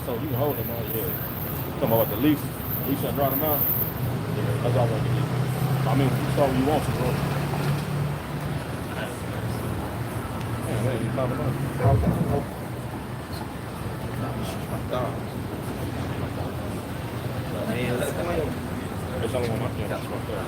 so you can hold them on. Yeah. Come on, at the least I draw them out. Yeah, that's all I want to do. I mean, start when you want to, bro. Man, you talking about? It's only one my that's right there.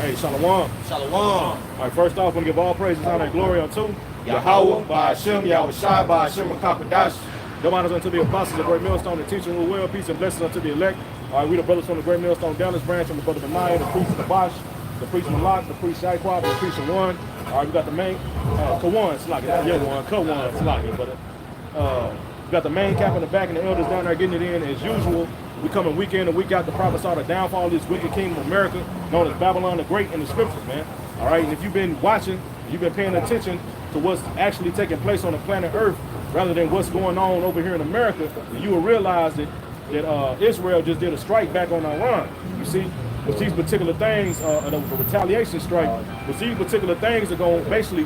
Hey, Shalom. Shalom. All right, first off, I'm going to give all praises, honor, and glory unto Yahweh, by Hashem, Yahweh Shai, by Hashem, and Kakadash. Give honors unto the apostles of Great Millstone, and teaching who will, peace and blessings unto the elect. All right, we the brothers from the Great Millstone Dallas branch, and the brother Benaiah, the priest of the Bosch, the priest Malak, the priest Shaiquab, and the priest One. All right, we got the main, Kawan, Slaki, yeah, one, Kawan, Slaki, but we got the main cap in the back and the elders down there getting it in as usual. We coming week in and week out to prophesy the downfall of this wicked kingdom of America, known as Babylon the Great in the scriptures, man. All right, and if you've been watching, you've been paying attention to what's actually taking place on the planet Earth, rather than what's going on over here in America, you will realize that Israel just did a strike back on Iran. You see, with these particular things, a retaliation strike, with these particular things are going to basically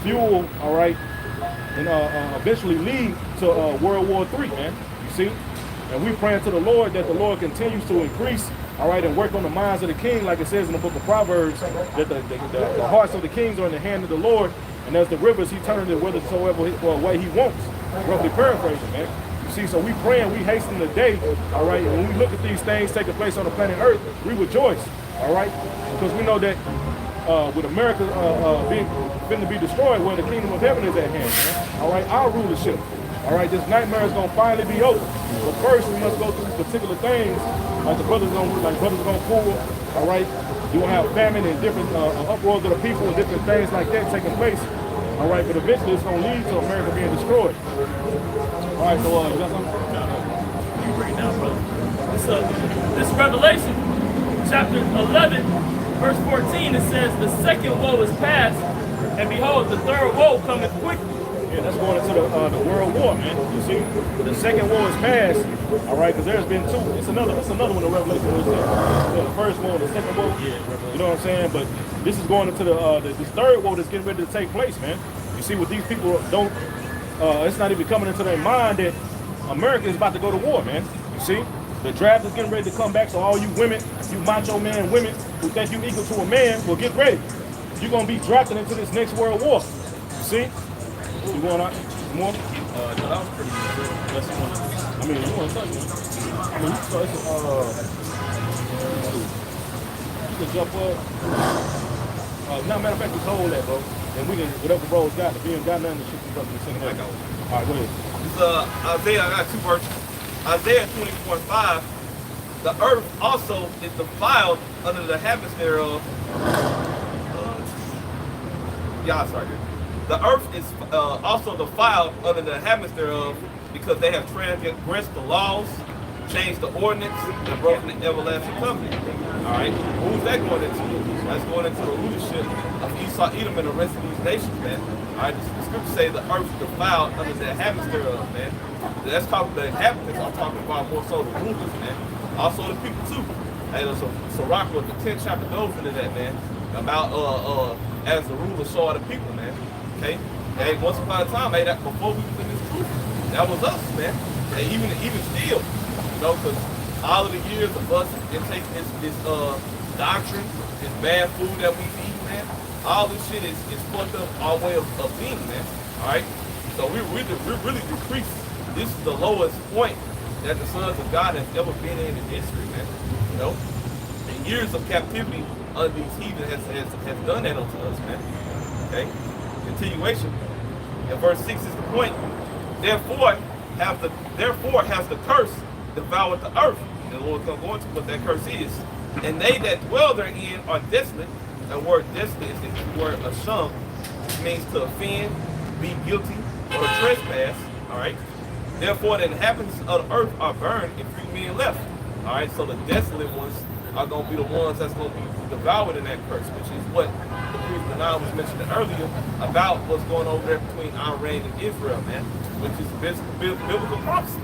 fuel, all right, and eventually lead to World War III, man. You see? And we praying to the Lord that the Lord continues to increase, all right, and work on the minds of the king, like it says in the book of Proverbs, that the hearts of the kings are in the hand of the Lord, and as the rivers, he turns it whithersoever way he wants. Roughly paraphrasing, man. You see, so we praying, we hasten the day, all right, and when we look at these things taking place on the planet Earth, we rejoice, all right, because we know that with America being to be destroyed, well, the kingdom of heaven is at hand, man. All right, our rulership. All right, this nightmare is gonna finally be over. But first, we must go through particular things, like the brothers gonna pull. All right, you will have famine and different uproars of the people and different things like that taking place. All right, but eventually it's gonna lead to America being destroyed. All right, so you got something? You bring it down, brother. This Revelation, chapter 11, verse 14. It says, "The second woe is past, and behold, the third woe cometh quickly." Yeah, that's going into the World War, man. You see, the second war is past, all right, because there's been two. It's another one of Revelation. The first war, the second war. Yeah, you know what I'm saying? But this is going into this third war that's getting ready to take place, man. You see, what these people don't, it's not even coming into their mind that America is about to go to war, man. You see, the draft is getting ready to come back. So all you women, you macho man women who think you equal to a man, well, get ready. You're gonna be drafted into this next world war. You see? You going out more? No, that was pretty good. Unless you want to. I mean, you want to touch it? I mean, so it's you can jump up. Now, matter of fact, just hold that, bro. And we can, whatever bro's got, if you ain't got nothing, shit can send it out. All right, go ahead. It's Isaiah, I got two verses. Isaiah 24:5. The earth also is defiled under the habits thereof. The earth is also defiled under the habits thereof, because they have transgressed the laws, changed the ordinance, and broken the everlasting covenant. All right, who's that going into? That's going into the leadership of Esau, Edom, and the rest of these nations, man. All right, the scriptures say the earth is defiled under the habits thereof, man. That's talking about the inhabitants. I'm talking about more so the rulers, man. Also the people too. Hey, so Rock was the 10th chapter goes into that, man. About as the rulers saw the people, man. Okay, hey, once upon a time, hey, that before we was in this truth, that was us, man. And even still, you know, because all of the years of us and taking this doctrine, this bad food that we eat, man, all this shit is fucked up our way of being, man. All right, so we really decreased. This is the lowest point that the sons of God have ever been in history, man. You know, and years of captivity under these heathen has done that unto us, man. Okay. Continuation. And verse 6 is the point. Therefore has the curse devoured the earth. And the Lord's going to go into what that curse is. And they that dwell therein are desolate. The word desolate is the word asham, which means to offend, be guilty, or trespass. All right. Therefore, the inhabitants of the earth are burned and few men left. All right, so the desolate ones are going to be the ones that's going to be devoured in that curse, which is what the priest Benan was mentioning earlier about what's going over there between Iran and Israel, man, which is biblical prophecy.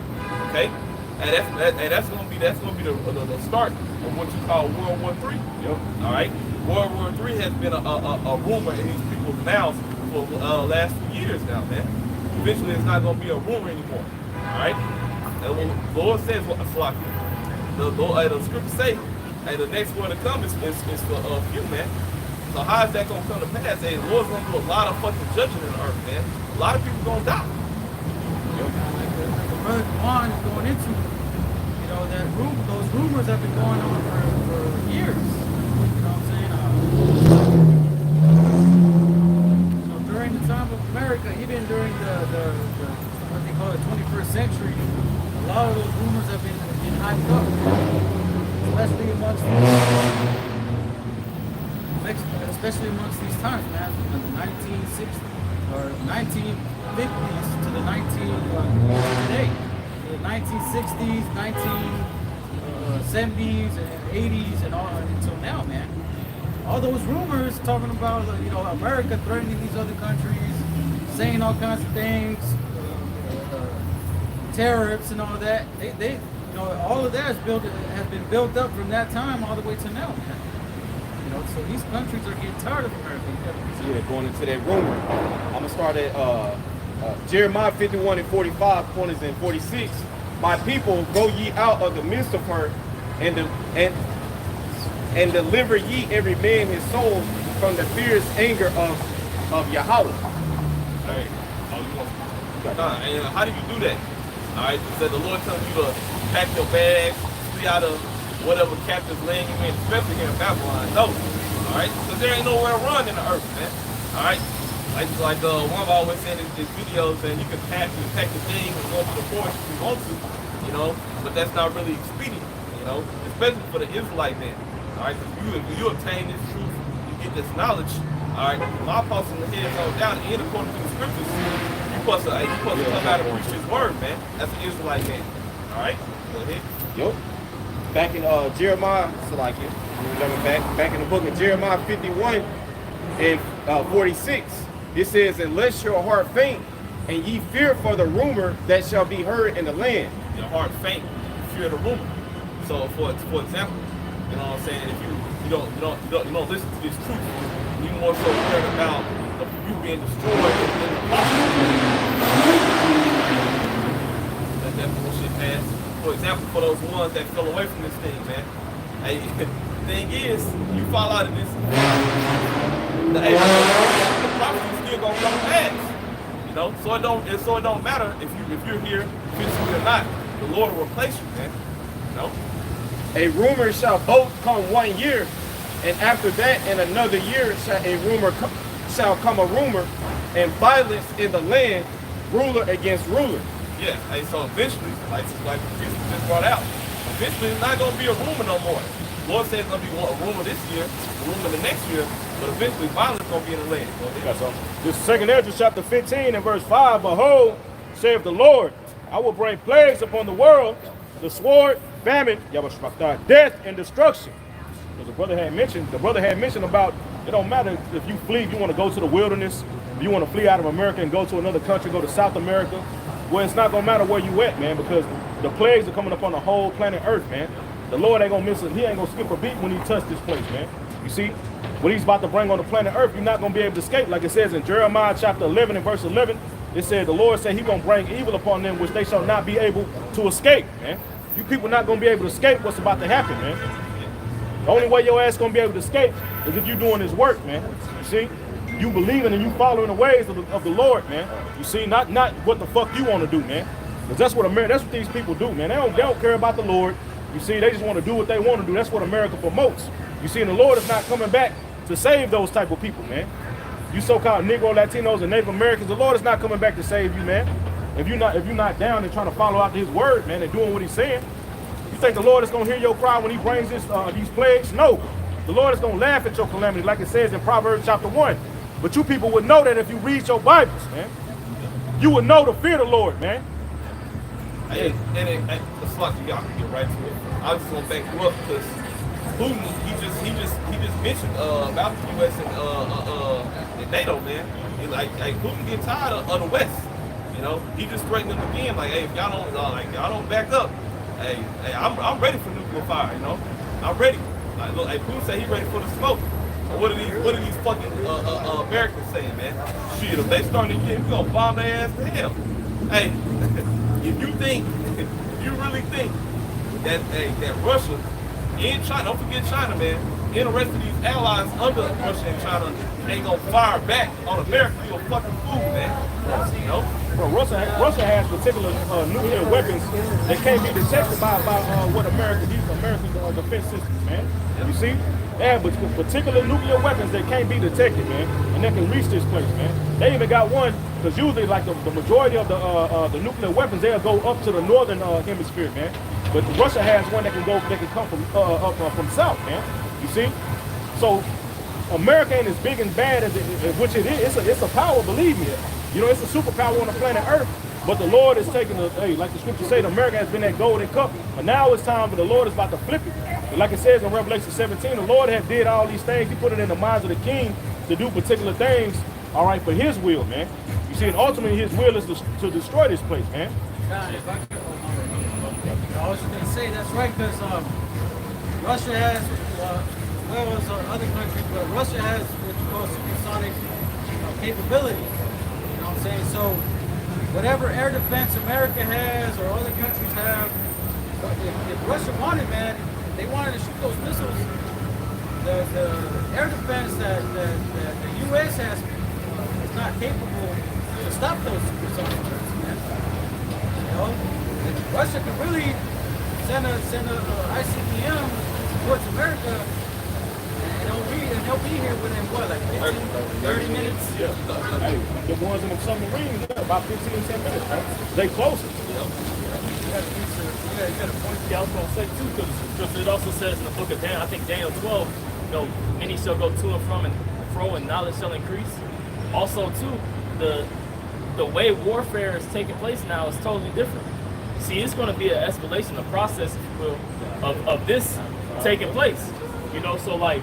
Okay, and that's going to be the start of what you call World War III. Yep. All right, World War III has been a rumor in these people's mouths for the last few years now, man. Eventually, it's not going to be a rumor anymore. All right, and when the Lord says what the scriptures say, hey, the next one to come is for few, man. So how is that going to come to pass? Hey, the Lord's going to do a lot of fucking judging in the earth, man. A lot of people going to die. The Brother Juan is going into, you know, those rumors have been going on for years. You know what I'm saying? So during the time of America, even during the what they call it 21st century, a lot of those rumors have been hyped up, especially amongst these times, man. The 1960s or 1950s to the today. The 1960s, 1970s, and 80s, and all until now, man. All those rumors talking about, you know, America threatening these other countries, saying all kinds of things, tariffs and all that. They you know, all of that has been built up from that time all the way to now, man. You know, so these countries are getting tired of America. Yeah, going into that rumor. I'm gonna start at Jeremiah 51 and 45, pointers and 46. My people, go ye out of the midst of her, and deliver ye every man his soul from the fierce anger of Yahweh. Hey, and how do you do that? All right, so the Lord tells you to pack your bags, flee out of whatever captive's laying you in, especially here in Babylon. No, all right, because there ain't nowhere to run in the earth, man. All right, like one of always saying in his videos, and you can pack your things and go to the forest if you want to, you know, but that's not really expedient, you know, especially for the Israelite man. All right, because you obtain this truth, you get this knowledge. All right, my apostle in the head goes down, and according to the scriptures, you supposed to come out and preach his word, man. That's an Israelite man. All right, go ahead. Yup. Back in Jeremiah, back in the book of Jeremiah 51 and 46, it says, unless your heart faint, and ye fear for the rumor that shall be heard in the land. Your heart faint, you fear the rumor. So for example, you know what I'm saying, if you don't listen to this truth, you more so worried about you being destroyed in the process. That bullshit, man. For example, for those ones that fell away from this thing, man. Hey, the thing is, you fall out of this, the prophecy still gonna come to pass. You know, so it don't matter if you're here physically or not. The Lord will replace you, man. You know. A rumor shall both come 1 year, and after that in another year shall come a rumor, and violence in the land, ruler against ruler. Yeah, hey, so eventually, like Jesus just brought out, eventually it's not gonna be a rumor no more. The Lord says it's gonna be a rumor this year, a rumor the next year, but eventually violence gonna be in the land. That's all. This is 2nd Ezra chapter 15 and verse 5. Behold, saith the Lord, I will bring plagues upon the world, the sword, famine, death, and destruction. Because the brother had mentioned about it don't matter if you flee, if you want to go to the wilderness, if you want to flee out of America and go to another country, go to South America. Well, it's not gonna matter where you at, man, because the plagues are coming up on the whole planet Earth, man. The Lord ain't gonna miss it. He ain't gonna skip a beat when he touched this place, man. You see, what he's about to bring on the planet Earth, you're not gonna be able to escape. Like it says in Jeremiah chapter 11 and verse 11, it said the Lord said he's gonna bring evil upon them which they shall not be able to escape, man. You people not gonna be able to escape what's about to happen, man. The only way your ass gonna be able to escape is if you doing his work, man. You see? You believing and you following the ways of the Lord, man. You see, not what the fuck you want to do, man. Because that's what these people do, man. They don't care about the Lord. You see, they just want to do what they want to do. That's what America promotes. You see, and the Lord is not coming back to save those type of people, man. You so-called Negro, Latinos, and Native Americans, the Lord is not coming back to save you, man. If you're not down and trying to follow after his word, man, and doing what he's saying, you think the Lord is going to hear your cry when he brings these plagues? No. The Lord is going to laugh at your calamity, like it says in Proverbs chapter 1. But you people would know that if you read your Bibles, man. You would know to fear the Lord, man. It's like y'all can get right to it. I just gonna back you up because Putin, he just mentioned about the U.S. and NATO, man. He like, hey, Putin get tired of the West. You know, he just threatened them again, like, hey, if y'all don't back up, hey, I'm ready for nuclear fire. You know, I'm ready. Like, look, hey, Putin said he ready for the smoke. So what are these fucking Americans saying, man? Shit, if they starting to get, we gonna bomb their ass to hell. Hey, if you really think that Russia and China, don't forget China, man, and the rest of these allies under Russia and China ain't gonna fire back on America, you a fucking fool, man. You know? Bro, Russia has particular nuclear weapons that can't be detected by what American defense systems, man. You see? They have particular nuclear weapons that can't be detected, man, and that can reach this place, man. They even got one, because usually like the majority of the nuclear weapons, they'll go up to the northern hemisphere, man. But Russia has one that can come from south, man. You see? So America ain't as big and bad as which it is. It's a power, believe me. You know, it's a superpower on the planet Earth. But the Lord is taking like the scripture says, America has been that golden cup. But now it's time for the Lord is about to flip it. And like it says in Revelation 17, the Lord had did all these things. He put it in the minds of the king to do particular things, all right, for his will, man. You see, and ultimately his will is to destroy this place, man. If I could, I was just going to say that's right, because Russia has, well as other countries, but Russia has what you call supersonic capability. You know what I'm saying? So whatever air defense America has or other countries have, if Russia wanted, man, if they wanted to shoot those missiles, the air defense that the U.S. has is not capable to stop those supersonic threats, man. You know, Russia could really send a ICBM towards America, and they'll be here within what, like 15, 30 minutes? Yeah. Hey, the ones in the submarines, about 15, 10 minutes, right? They closer. Yeah, you got a point. Yeah, I was going to say too, because it also says in the book of Daniel, I think Daniel 12, you know, many shall go to and from and fro, and knowledge shall increase. Also, too, the way warfare is taking place now is totally different. See, it's going to be an escalation, a process, if you will, of this taking place. You know, so like,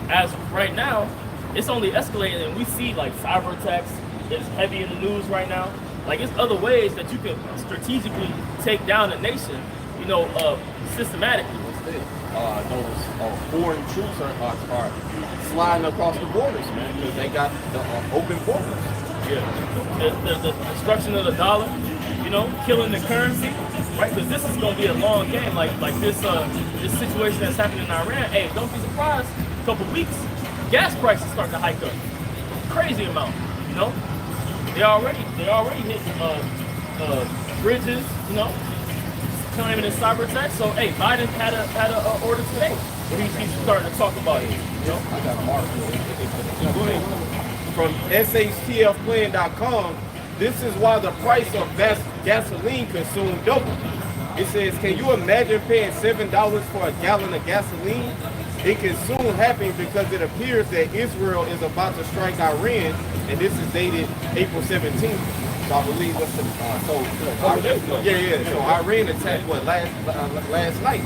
as right now, it's only escalating, and we see like cyber attacks is heavy in the news right now. Like, it's other ways that you can strategically take down a nation, you know, systematically. Those foreign troops are sliding across the borders, man, because they got the open borders. Yeah, the destruction of the dollar, you know, killing the currency, right? Because this is going to be a long game. Like this situation that's happening in Iran. Hey, don't be surprised. A couple weeks, gas prices start to hike up, crazy amount. You know, they already hit bridges. You know, claiming a cyber attack. So hey, Biden had a order today where he's starting to talk about it. You know, I got a mark. From SHTFplan.com, this is why the price of gasoline consumed doubled. It says, can you imagine paying $7 for a gallon of gasoline? It can soon happen because it appears that Israel is about to strike Iran, and this is dated April 17th. So I believe what's the So Iran attacked what last night.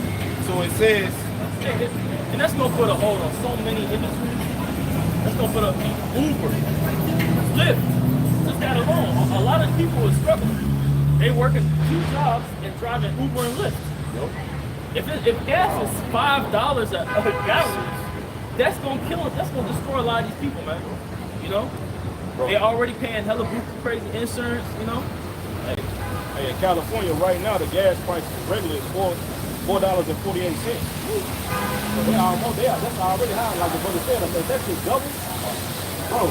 So it says, and that's gonna put a hold on so many industries. That's gonna put a Uber, Lyft, just that alone. A lot of people are struggling. They working 2 jobs and driving Uber and Lyft. If gas is $5 a gallon, that's gonna kill it. That's gonna destroy a lot of these people, man. You know, they already paying hella crazy insurance. You know. Hey, in California right now, the gas price regular is $4.48. So they almost there. That's already high. Like the brother said, I said that shit double. Bro,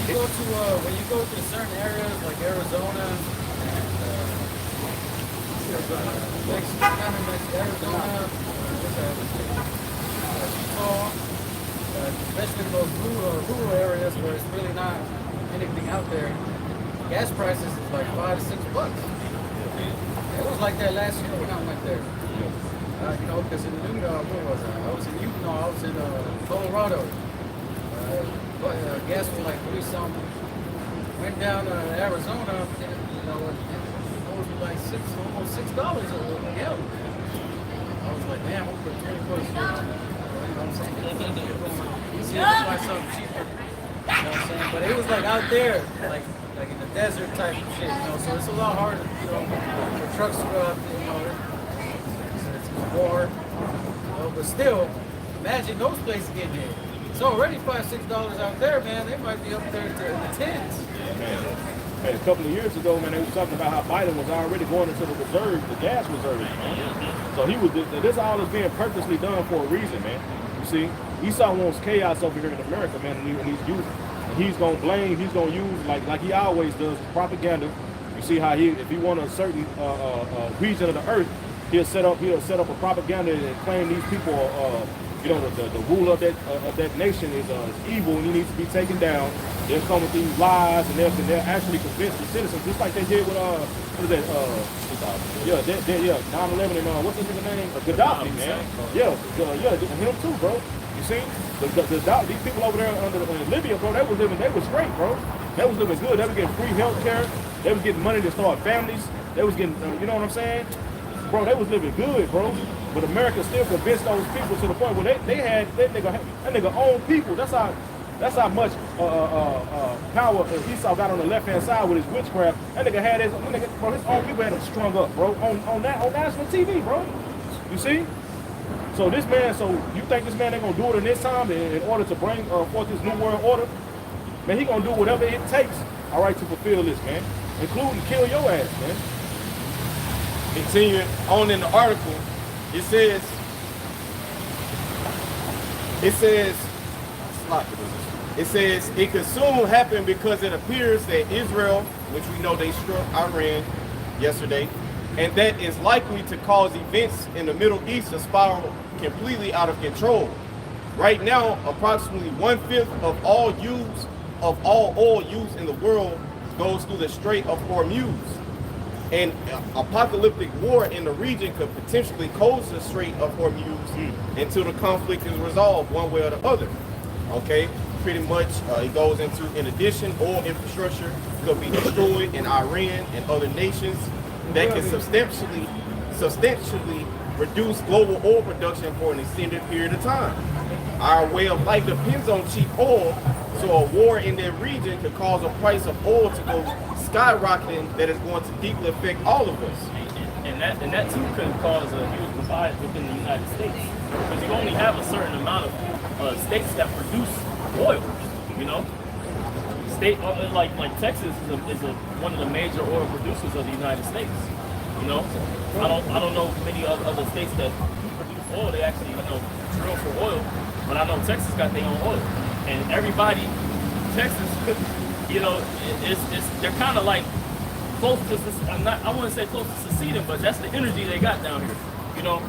When you go to certain areas like Arizona and Arizona, Utah, especially those rural areas where it's really not anything out there, gas prices is like $5 to $6. It was like that last year when I went there. You know, because in Utah, where was I? I was in Utah, I was in Colorado. Gas was like 3 something. Went down to Arizona, you know, supposed to be like almost $6 a gallon. I was like, damn, I'm put 20 bucks here. You know what I'm saying? You see, that's why something cheaper. You know what I'm saying? But it was like out there, like in the desert type of shit, you know. So it's a lot harder, you know, for trucks to go out there, you know. It's more, you know, but still, imagine those places getting hit. It's already $5-6 out there, man. They might be up there to the tens. Man. Hey, a couple of years ago, man, they was talking about how Biden was already going into the reserve, the gas reserves, man. So he was. This all is being purposely done for a reason, man. You see, Esau wants chaos over here in America, man, and he's using. He's gonna blame. He's gonna use like he always does propaganda. You see how if he want a certain region of the earth, he'll set up a propaganda and claim these people you know, the ruler of that nation is evil and he needs to be taken down. They'll come with these lies and they'll actually convince the citizens, just like they did with what is that? 9/11 and what's his nigga name? Gaddafi, man. Yeah, him too, bro. You see, these people over there in Libya, bro, they was great, bro. They was living good. They was getting free health care. They was getting money to start families. They was getting, you know what I'm saying? Bro, they was living good, bro. But America still convinced those people to the point where they had that nigga own people. That's how much power Esau got on the left hand side with his witchcraft. That nigga had his own people had him strung up, bro, on national TV, bro. You see? So this man, you think this man ain't gonna do it in this time in order to bring forth this new world order? Man, he gonna do whatever it takes, all right, to fulfill this, man, including kill your ass, man. Continuing on in the article, it says, it could soon happen because it appears that Israel, which we know they struck Iran yesterday, and that is likely to cause events in the Middle East to spiral completely out of control. Right now, approximately 1/5 of all oil used in the world goes through the Strait of Hormuz. And apocalyptic war in the region could potentially close the Strait of Hormuz until the conflict is resolved one way or the other. Okay, pretty much it goes into, in addition, oil infrastructure could be destroyed in Iran and other nations that can substantially reduce global oil production for an extended period of time. Our way of life depends on cheap oil, so a war in that region could cause the price of oil to go skyrocketing that is going to deeply affect all of us. And that too could cause a huge divide within the United States, because you only have a certain amount of states that produce oil. You know, state like Texas is one of the major oil producers of the United States. You know, I don't know many other states that produce oil. They actually drill for oil, but I know Texas got their own oil, and everybody, Texas, they're kind of like close to. I wouldn't say close to seceding, but that's the energy they got down here. You know,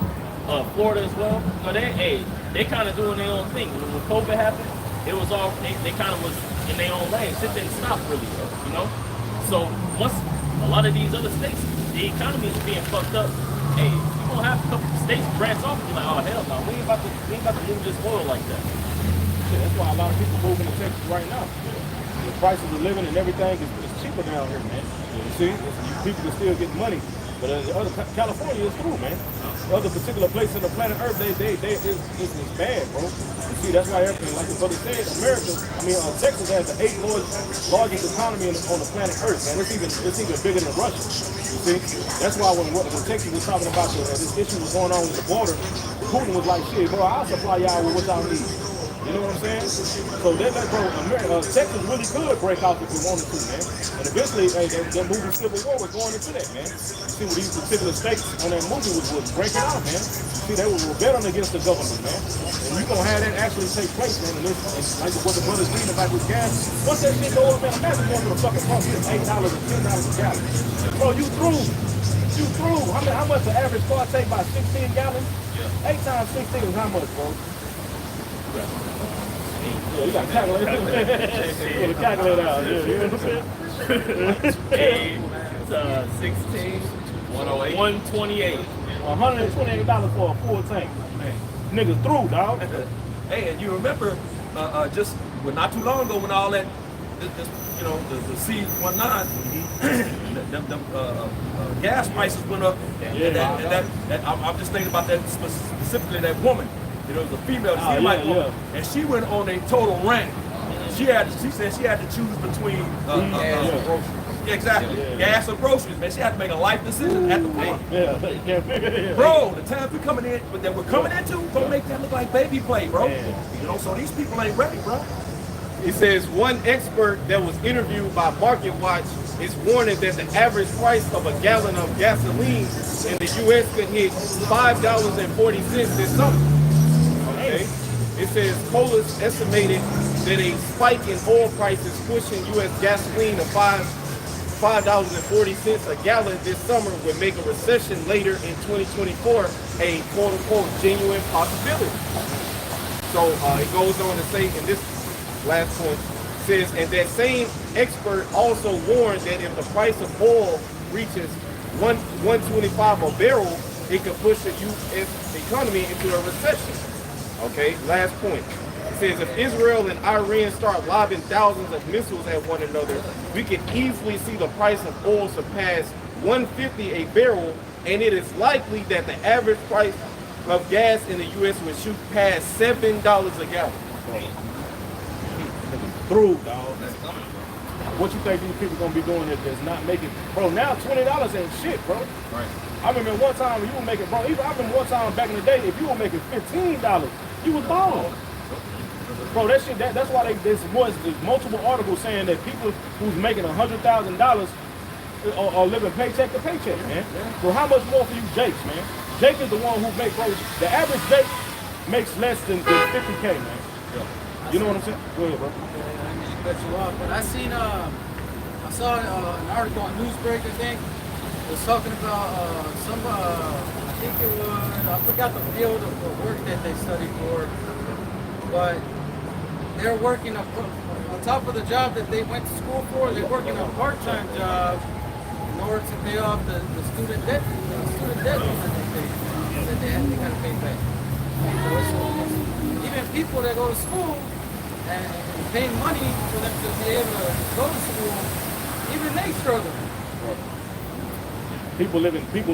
Florida as well. No, they kind of doing their own thing. When COVID happened, it was all they kind of was in their own lane. Shit didn't stop really, you know. So once a lot of these other states, the economy is being fucked up. Hey, you gonna have a couple states branch off and be like, oh hell no, we ain't about to move this oil like that. Yeah, that's why a lot of people moving to Texas right now. The prices of living and everything is cheaper down here, man. You see, people can still get money, but California is through, man. Other particular places on the planet Earth, it's bad, bro. You see, that's why everything, like the brother said, Texas has the 8th largest economy on the planet Earth, man. It's even bigger than Russia. You see, that's why when Texas was talking about this issue was going on with the border, Putin was like, shit, bro, I'll supply y'all with what y'all need. You know what I'm saying? So Texas really could break out if we wanted to, man. And eventually, that movie Civil War was going into that, man. You see what these particular states on that movie was breaking out, man. See, they were rebelling against the government, man. And you gonna have that actually take place, man. And like what the brothers reading about this gas. Once that shit go up, man, imagine going to the fucking pump for $8 or $10 a gallon. Bro, you through. You through. How much the average car take by 16 gallons? Yeah. 8 times 16 is how much, bro? Yeah, you got to calculate it. You got to calculate it out. Yeah, you know what I'm saying? 16, 108. 128. $128 for a full tank. Man, niggas through, dog. Hey, and you remember just not too long ago when all that the C19, gas prices went up. I'm just thinking about that specifically that woman. You know, it was a female, woman, and she went on a total rant. She said she had to choose between gas or groceries, man. She had to make a life decision at the point. Bro, the times we're coming in, but that we're coming into, don't make that look like baby play, bro. You know, so these people ain't ready, bro. It says one expert that was interviewed by MarketWatch is warning that the average price of a gallon of gasoline in the U.S. could hit $5.40 this summer. Okay. It says Colas estimated that a spike in oil prices pushing U.S. gasoline to $5.40 a gallon this summer would make a recession later in 2024 a quote-unquote genuine possibility. So it goes on to say in this last point, says, and that same expert also warned that if the price of oil reaches $125 a barrel, it could push the U.S. economy into a recession. Okay, last point. It says if Israel and Iran start lobbing thousands of missiles at one another, we can easily see the price of oil surpass $150 a barrel, and it is likely that the average price of gas in the U.S. would shoot past $7 a gallon. Through, dog. What you think these people gonna be doing that's not making, bro? Now $20 ain't shit, bro. Right. I remember one time when you were making, bro. I remember one time back in the day, if you were making $15, you was balling. Bro, that shit. That's why there's multiple articles saying that people who's making $100,000 are living paycheck to paycheck, man. So how much more for you, Jakes, man? Jake is the one who makes, bro. The average Jake makes less than 50K, man. You know what I'm saying? Go ahead, bro. Cut you off, but I saw an article on Newsbreak, I think. It was talking about I think it was, I forgot the field of work that they studied for, but they're working on top of the job that they went to school for. They're working a part-time job in order to pay off the student debt loans that they got to pay back. So even people that go to school and paying money for them to be able to go to school, even they struggle. People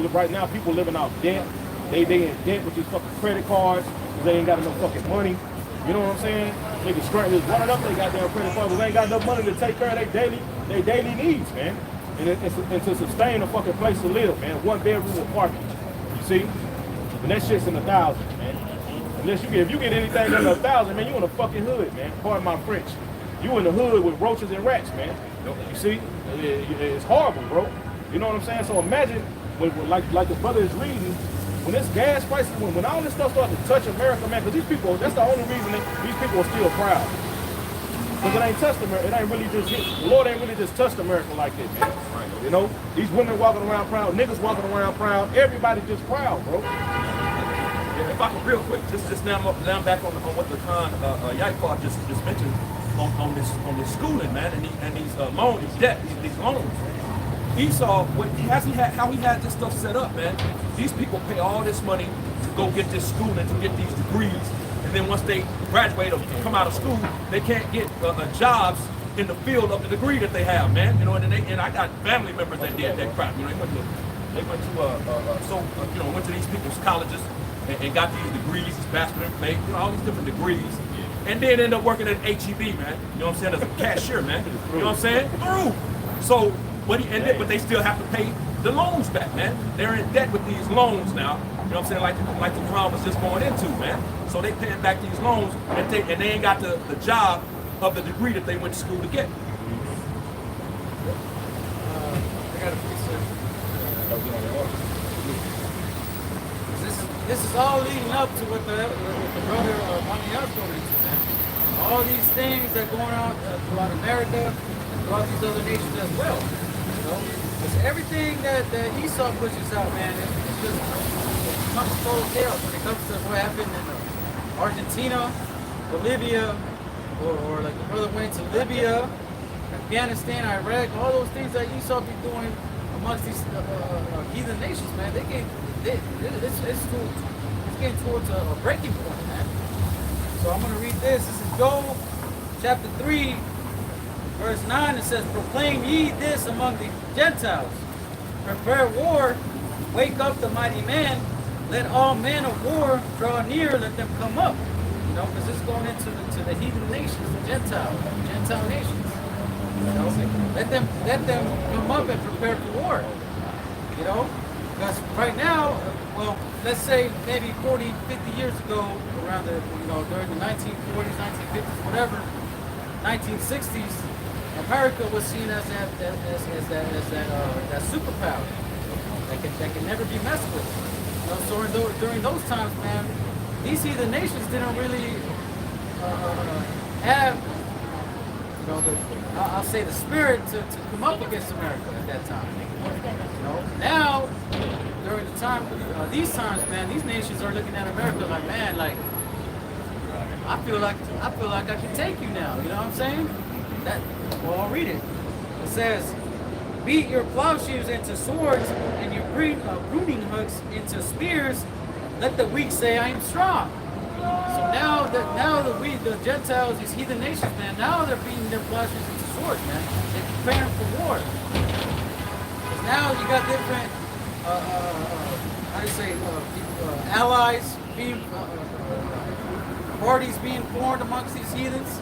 right now living off debt. They in debt with these fucking credit cards. They ain't got enough fucking money. You know what I'm saying? Niggas just running up their goddamn credit cards. They ain't got enough money to take care of their daily needs, man. And to sustain a fucking place to live, man. 1 bedroom with parking. You see? And that shit's in the thousands, man. If you get anything under 1,000, man, you in the fucking hood, man. Pardon my French. You in the hood with roaches and rats, man. You see? It's horrible, bro. You know what I'm saying? So imagine, like the brother is reading, when this gas prices, when all this stuff starts to touch America, man, because these people, that's the only reason these people are still proud. Because it ain't touched America, it ain't really just hit, the Lord ain't really just touched America like that, man. You know? These women walking around proud, niggas walking around proud, everybody just proud, bro. If I could real quick, just now I'm back on what the Khan Yakpar just mentioned on this schooling, man, and these loans, these debt, these loans. Esau, how he had this stuff set up, man. These people pay all this money to go get this schooling, to get these degrees, and then once they graduate or come out of school, they can't get jobs in the field of the degree that they have, man. You know, and I got family members that did that crap. You know, they went to these people's colleges and got these degrees, these bachelor in faith, you know, all these different degrees. And then end up working at HEB, man. You know what I'm saying? As a cashier, man. You know what I'm saying? Through. So, but they still have to pay the loans back, man. They're in debt with these loans now. You know what I'm saying? Like the Quran was just going into, man. So they paying back these loans, and they ain't got the job of the degree that they went to school to get. I got a research. This is all leading up to what the brother Manias going into, man. All these things that are going on throughout America and throughout these other nations as well. You know, it's everything that Esau pushes out, man. It just comes total chaos when it comes to what happened in Argentina, Bolivia, or like the brother went to Libya, Afghanistan, Iraq, all those things that Esau be doing amongst these heathen nations, man. It's getting towards a breaking point, man. So I'm going to read this. This is Job chapter 3, verse 9, it says, proclaim ye this among the Gentiles. Prepare war, wake up the mighty man, let all men of war draw near, let them come up. You know, because this is going into the heathen nations, the Gentile nations. You know, let them come up and prepare for war. You know, because right now, well, let's say maybe 40, 50 years ago, around the, you know, during the 1940s, 1950s, whatever, 1960s, America was seen as that superpower that can never be messed with. You know, so during those times, man, these heathen nations didn't really have, you know, I'll say the spirit to come up against America at that time. You know, now during the time, these times, man, these nations are looking at America like, man, like I feel like I can take you now. You know what I'm saying? Well, I'll read it. It says, beat your plowshares into swords and your pruning hooks into spears. Let the weak say, I am strong. So now the Gentiles, these heathen nations, man, now they're beating their plowshares into swords, man. They're preparing for war. Because now you got different, how do you say, allies, being, parties being formed amongst these heathens,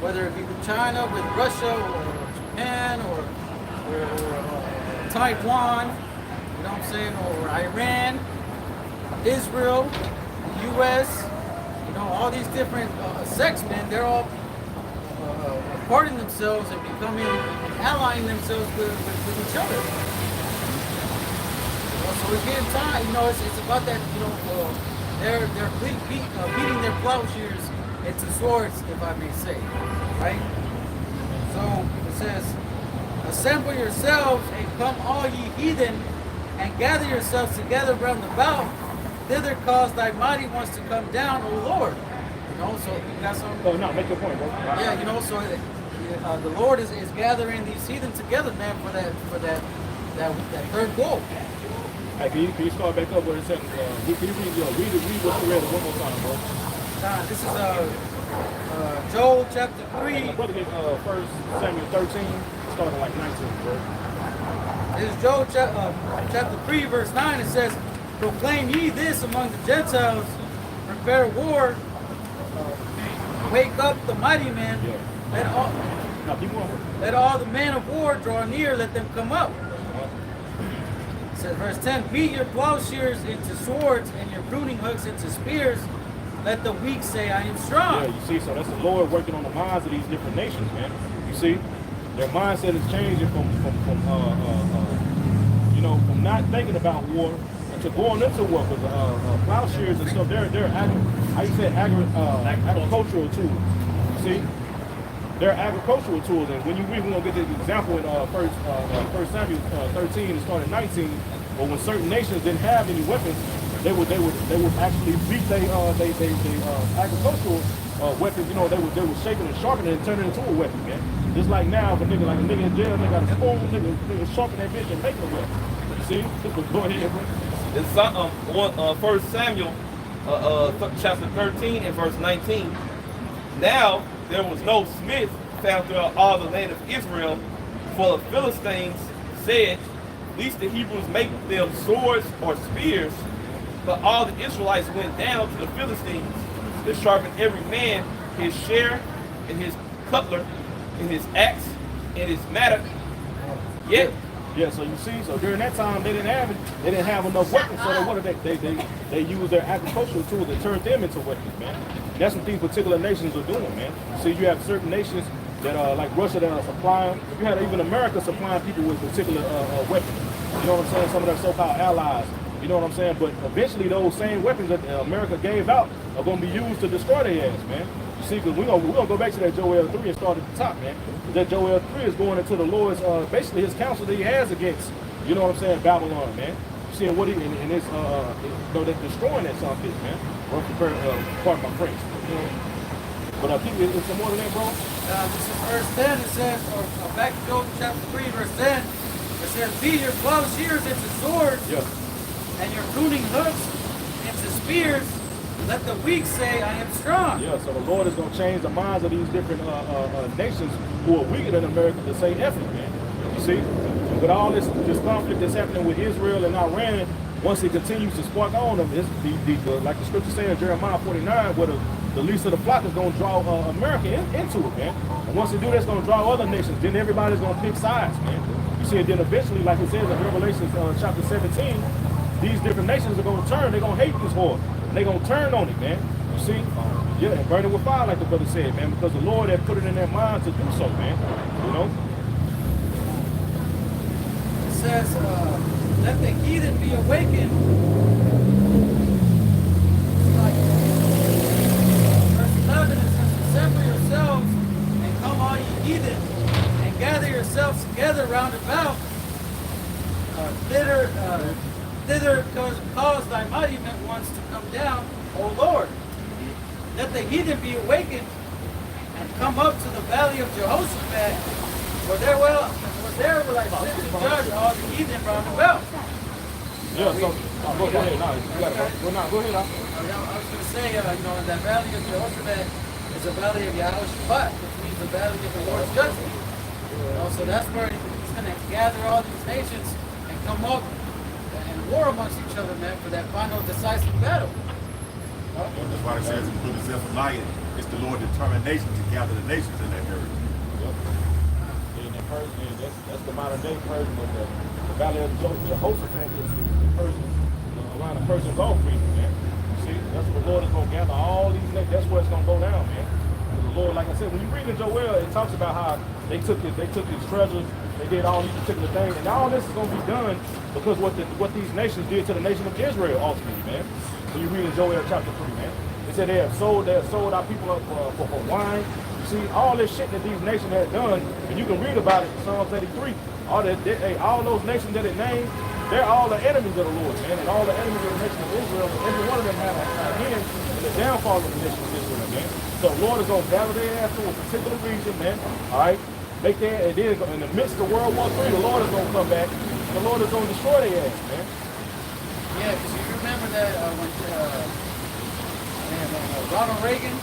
whether it be with China, with Russia, or Japan, or Taiwan, you know what I'm saying, or Iran, Israel, the U.S., you know, all these different sects, man, they're all parting themselves and becoming, allying themselves with each other. You know, so we're getting time, you know, it's about that, you know, they're beating their plowshares into swords, if I may say, right? So it says, assemble yourselves and come all ye heathen, and gather yourselves together round about. Thither cause thy mighty ones to come down, O Lord. You know, so you got some. Oh no, make your point, bro. Yeah, you know, so the Lord is gathering these heathen together, man, for that third goal. Hey, can you start back up where it said? Can you read what you read one more time, bro? This is Joel chapter 3. Brother, get 1 Samuel 13, starting like 19, bro. This is Joel chapter 3, verse 9. It says, proclaim ye this among the Gentiles, prepare war, wake up the mighty men, let all the men of war draw near, let them come up. It says, verse 10, beat your plowshares into swords and your pruning hooks into spears. Let the weak say, I am strong. Yeah, you see, so that's the Lord working on the minds of these different nations, man. You see, their mindset is changing from not thinking about war to going into war. Because plowshares and stuff, they're agricultural tools. You see, they're agricultural tools, and when you read, we're gonna get this example in First Samuel 13 and starting 19. But when certain nations didn't have any weapons, they would actually beat their agricultural weapons. You know, they would shape it and sharpen it and turn it into a weapon, man. Just like now, if a nigga in jail, they got a spoon, nigga sharpen that bitch and make it a weapon. You see? Go ahead, bro. In 1 Samuel chapter 13 and verse 19. Now there was no smith found throughout all the land of Israel, for the Philistines said, lest the Hebrews make them swords or spears. But all the Israelites went down to the Philistines to sharpen every man his share and his cutler and his axe and his mattock. Yet, yeah, so you see, so during that time they didn't have enough weapons, so what did they used their agricultural tools and turned them into weapons, man. And that's what these particular nations are doing, man. See, you have certain nations that are like Russia that are supplying. You had even America supplying people with particular weapons. You know what I'm saying? Some of their so-called allies. You know what I'm saying? But eventually those same weapons that America gave out are going to be used to destroy their ass, man. You see, because we're gonna go back to that Joel 3 and start at the top, man. That Joel 3 is going into the Lord's, basically his counsel that he has against, you know what I'm saying, Babylon, man. You seeing what he, and it's, they're destroying that son bitch, man. Pardon my French. You know? But keep it, some more than that, bro. This is verse 10. It says, back to Joel chapter 3, verse 10. It says, beat your plowshares into swords, and your pruning hooks into spears. Let the weak say, I am strong. Yeah, so the Lord is going to change the minds of these different nations who are weaker than America to say effort, man. You see? With all this conflict that's happening with Israel and Iran, once it continues to spark on them, like the scripture says in Jeremiah 49, where the least of the flock is going to draw America into it, man. And once they do, that's going to draw other nations. Then everybody's going to pick sides, man. You see, and then eventually, like it says in Revelation chapter 17, these different nations are going to turn. They're going to hate this war. And they're going to turn on it, man. You see? Yeah, and burn it with fire, like the brother said, man, because the Lord had put it in their mind to do so, man. You know? It says, let the heathen be awakened. It's like, verse 11, it says, assemble yourselves and come all ye heathen, and gather yourselves together round about. Thither cause thy mighty ones to come down, O Lord. Let the heathen be awakened and come up to the valley of Jehoshaphat, for there will I sit to judge all the heathen round about. Yeah, so go ahead. No, you gotta go ahead. I was going to say, in that valley of Jehoshaphat is the valley of Yehoshaphat, which means the valley of the Lord's judgment. So that's where he's going to gather all these nations and come up and war amongst each other, man, for that final decisive battle. That's why it says in the book of Zephaniah, it's the Lord's determination to gather the nations in that area. Yep. And the Persian, that's the modern day Persian, but the valley of Jehoshaphat is the Persian, around the Persian Gulf region, man. See, that's where the Lord is going to gather all these nations. That's where it's going to go down, man. And the Lord, like I said, when you read in Joel, it talks about how they took his treasures, they did all these particular things, and all this is going to be done because what these nations did to the nation of Israel ultimately, man. When you read in Joel chapter 3, man. They said they have sold our people up for wine. You see, all this shit that these nations had done, and you can read about it in Psalms 83. All those nations that it named, they're all the enemies of the Lord, man. And all the enemies of the nation of Israel, every one of them had a hand in the downfall of the nation of Israel, man. So the Lord is going to gather their ass to a particular region, man. All right? And then in the midst of World War III, the Lord is going to come back. And the Lord is going to destroy their ass, man. Yeah, because you remember that when Ronald Reagan,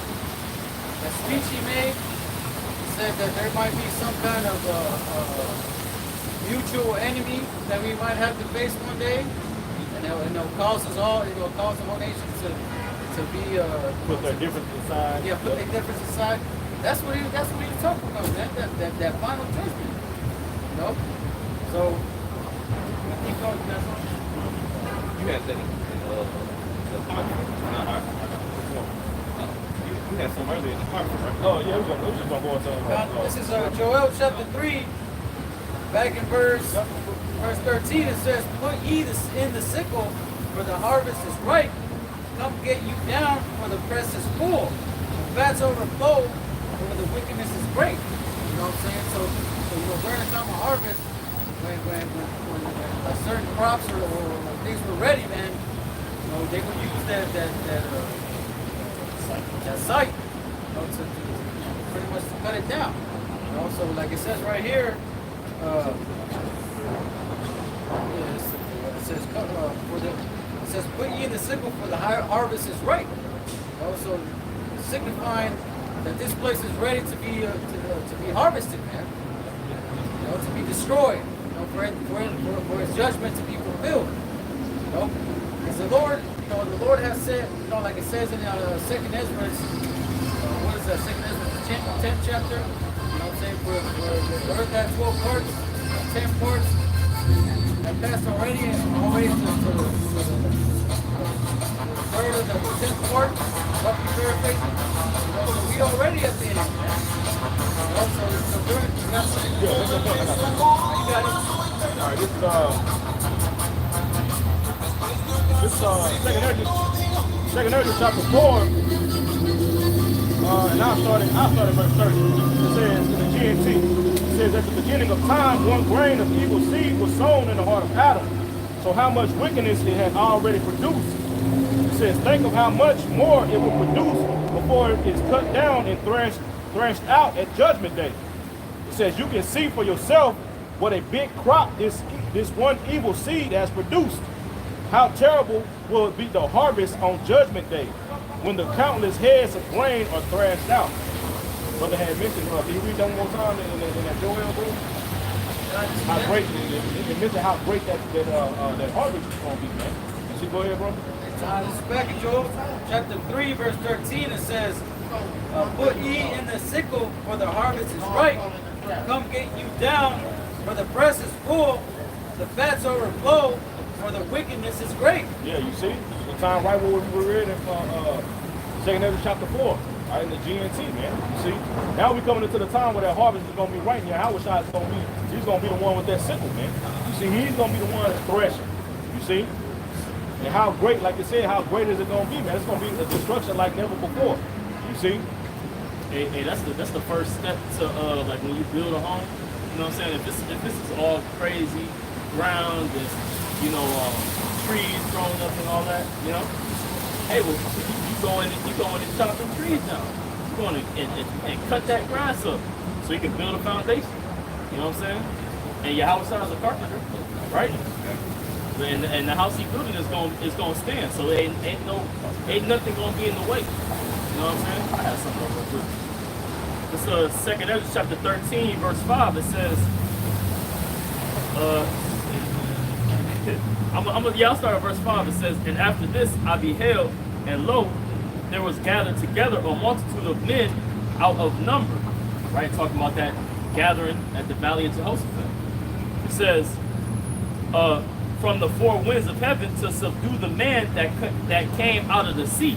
that speech he made, said that there might be some kind of mutual enemy that we might have to face one day, and it'll cause the whole nation to be Put their differences aside. yeah, put their differences aside. That's what he was talking about, man. That final judgment. You know? So keep going, that's all. You had that you had some earlier in the conference, right? Oh, yeah, we're just going to go into This is Joel chapter 3, back in verse 13. It says, put ye in the sickle, for the harvest is ripe. Come get you down, for the press is full. The fats overflow, for the wickedness is great. You know what I'm saying? So during the time of harvest, when certain crops or things were ready, man, they would use that site, to pretty much to cut it down. So like it says right here, it says put ye in the sickle, for the harvest is ripe. Also signifying that this place is ready to be harvested, man. To be destroyed. For his judgment to be fulfilled. Because the Lord has said, like it says in 2nd Ezra, what is that, 2nd Ezra, 10th chapter, you know what I'm saying, where the earth had 12 parts, 10 parts, that passed already, and already to the third of the 10th part, roughly paraphrasing. So we already at the end, man. So during, you got something? Yeah, that's okay. You got it. All right, Second Ezra chapter 4, and I'll start at verse 30. It says in the GNT, it says at the beginning of time, one grain of evil seed was sown in the heart of Adam. So how much wickedness it had already produced. It says, think of how much more it will produce before it is cut down and threshed out at judgment day. It says, you can see for yourself what a big crop this one evil seed has produced. How terrible will be the harvest on judgment day. when the countless heads of grain are thrashed out. Brother had mentioned, can you read that one more time in that Joel, bro? How great, it mentioned how great that harvest is going to be, man. See, go ahead, bro. This is back in Joel chapter 3, verse 13. It says, put ye in the sickle, for the harvest is ripe. Come get you down, for the press is full. The fats overflow, for the wickedness is great. Yeah, you see? The time right where we were reading from 2 Ezra chapter 4. Right, in the GNT, man. You see? Now we're coming into the time where that harvest is going to be right here. Howard Shot is going to be, he's going to be the one with that sickle, man. You see, he's going to be the one threshing. You see? And how great, like you said, how great is it going to be, man? It's going to be a destruction like never before. You see? Hey, that's the first step to like when you build a home. You know what I'm saying? If this is all crazy ground and trees growing up and all that, you know. Hey, well, you go in and chop them trees down. You go in and cut that grass up so you can build a foundation. You know what I'm saying? And your house is a carpenter, right? And the house he building is gonna stand. So ain't nothing gonna be in the way. You know what I'm saying? I have something real quick. This 2 Ezra chapter 13, verse 5. It says, I'll start at verse 5. It says, and after this I beheld, and lo, there was gathered together a multitude of men out of number. Right, talking about that gathering at the valley of Jehoshaphat. It says, from the four winds of heaven to subdue the man that came out of the sea.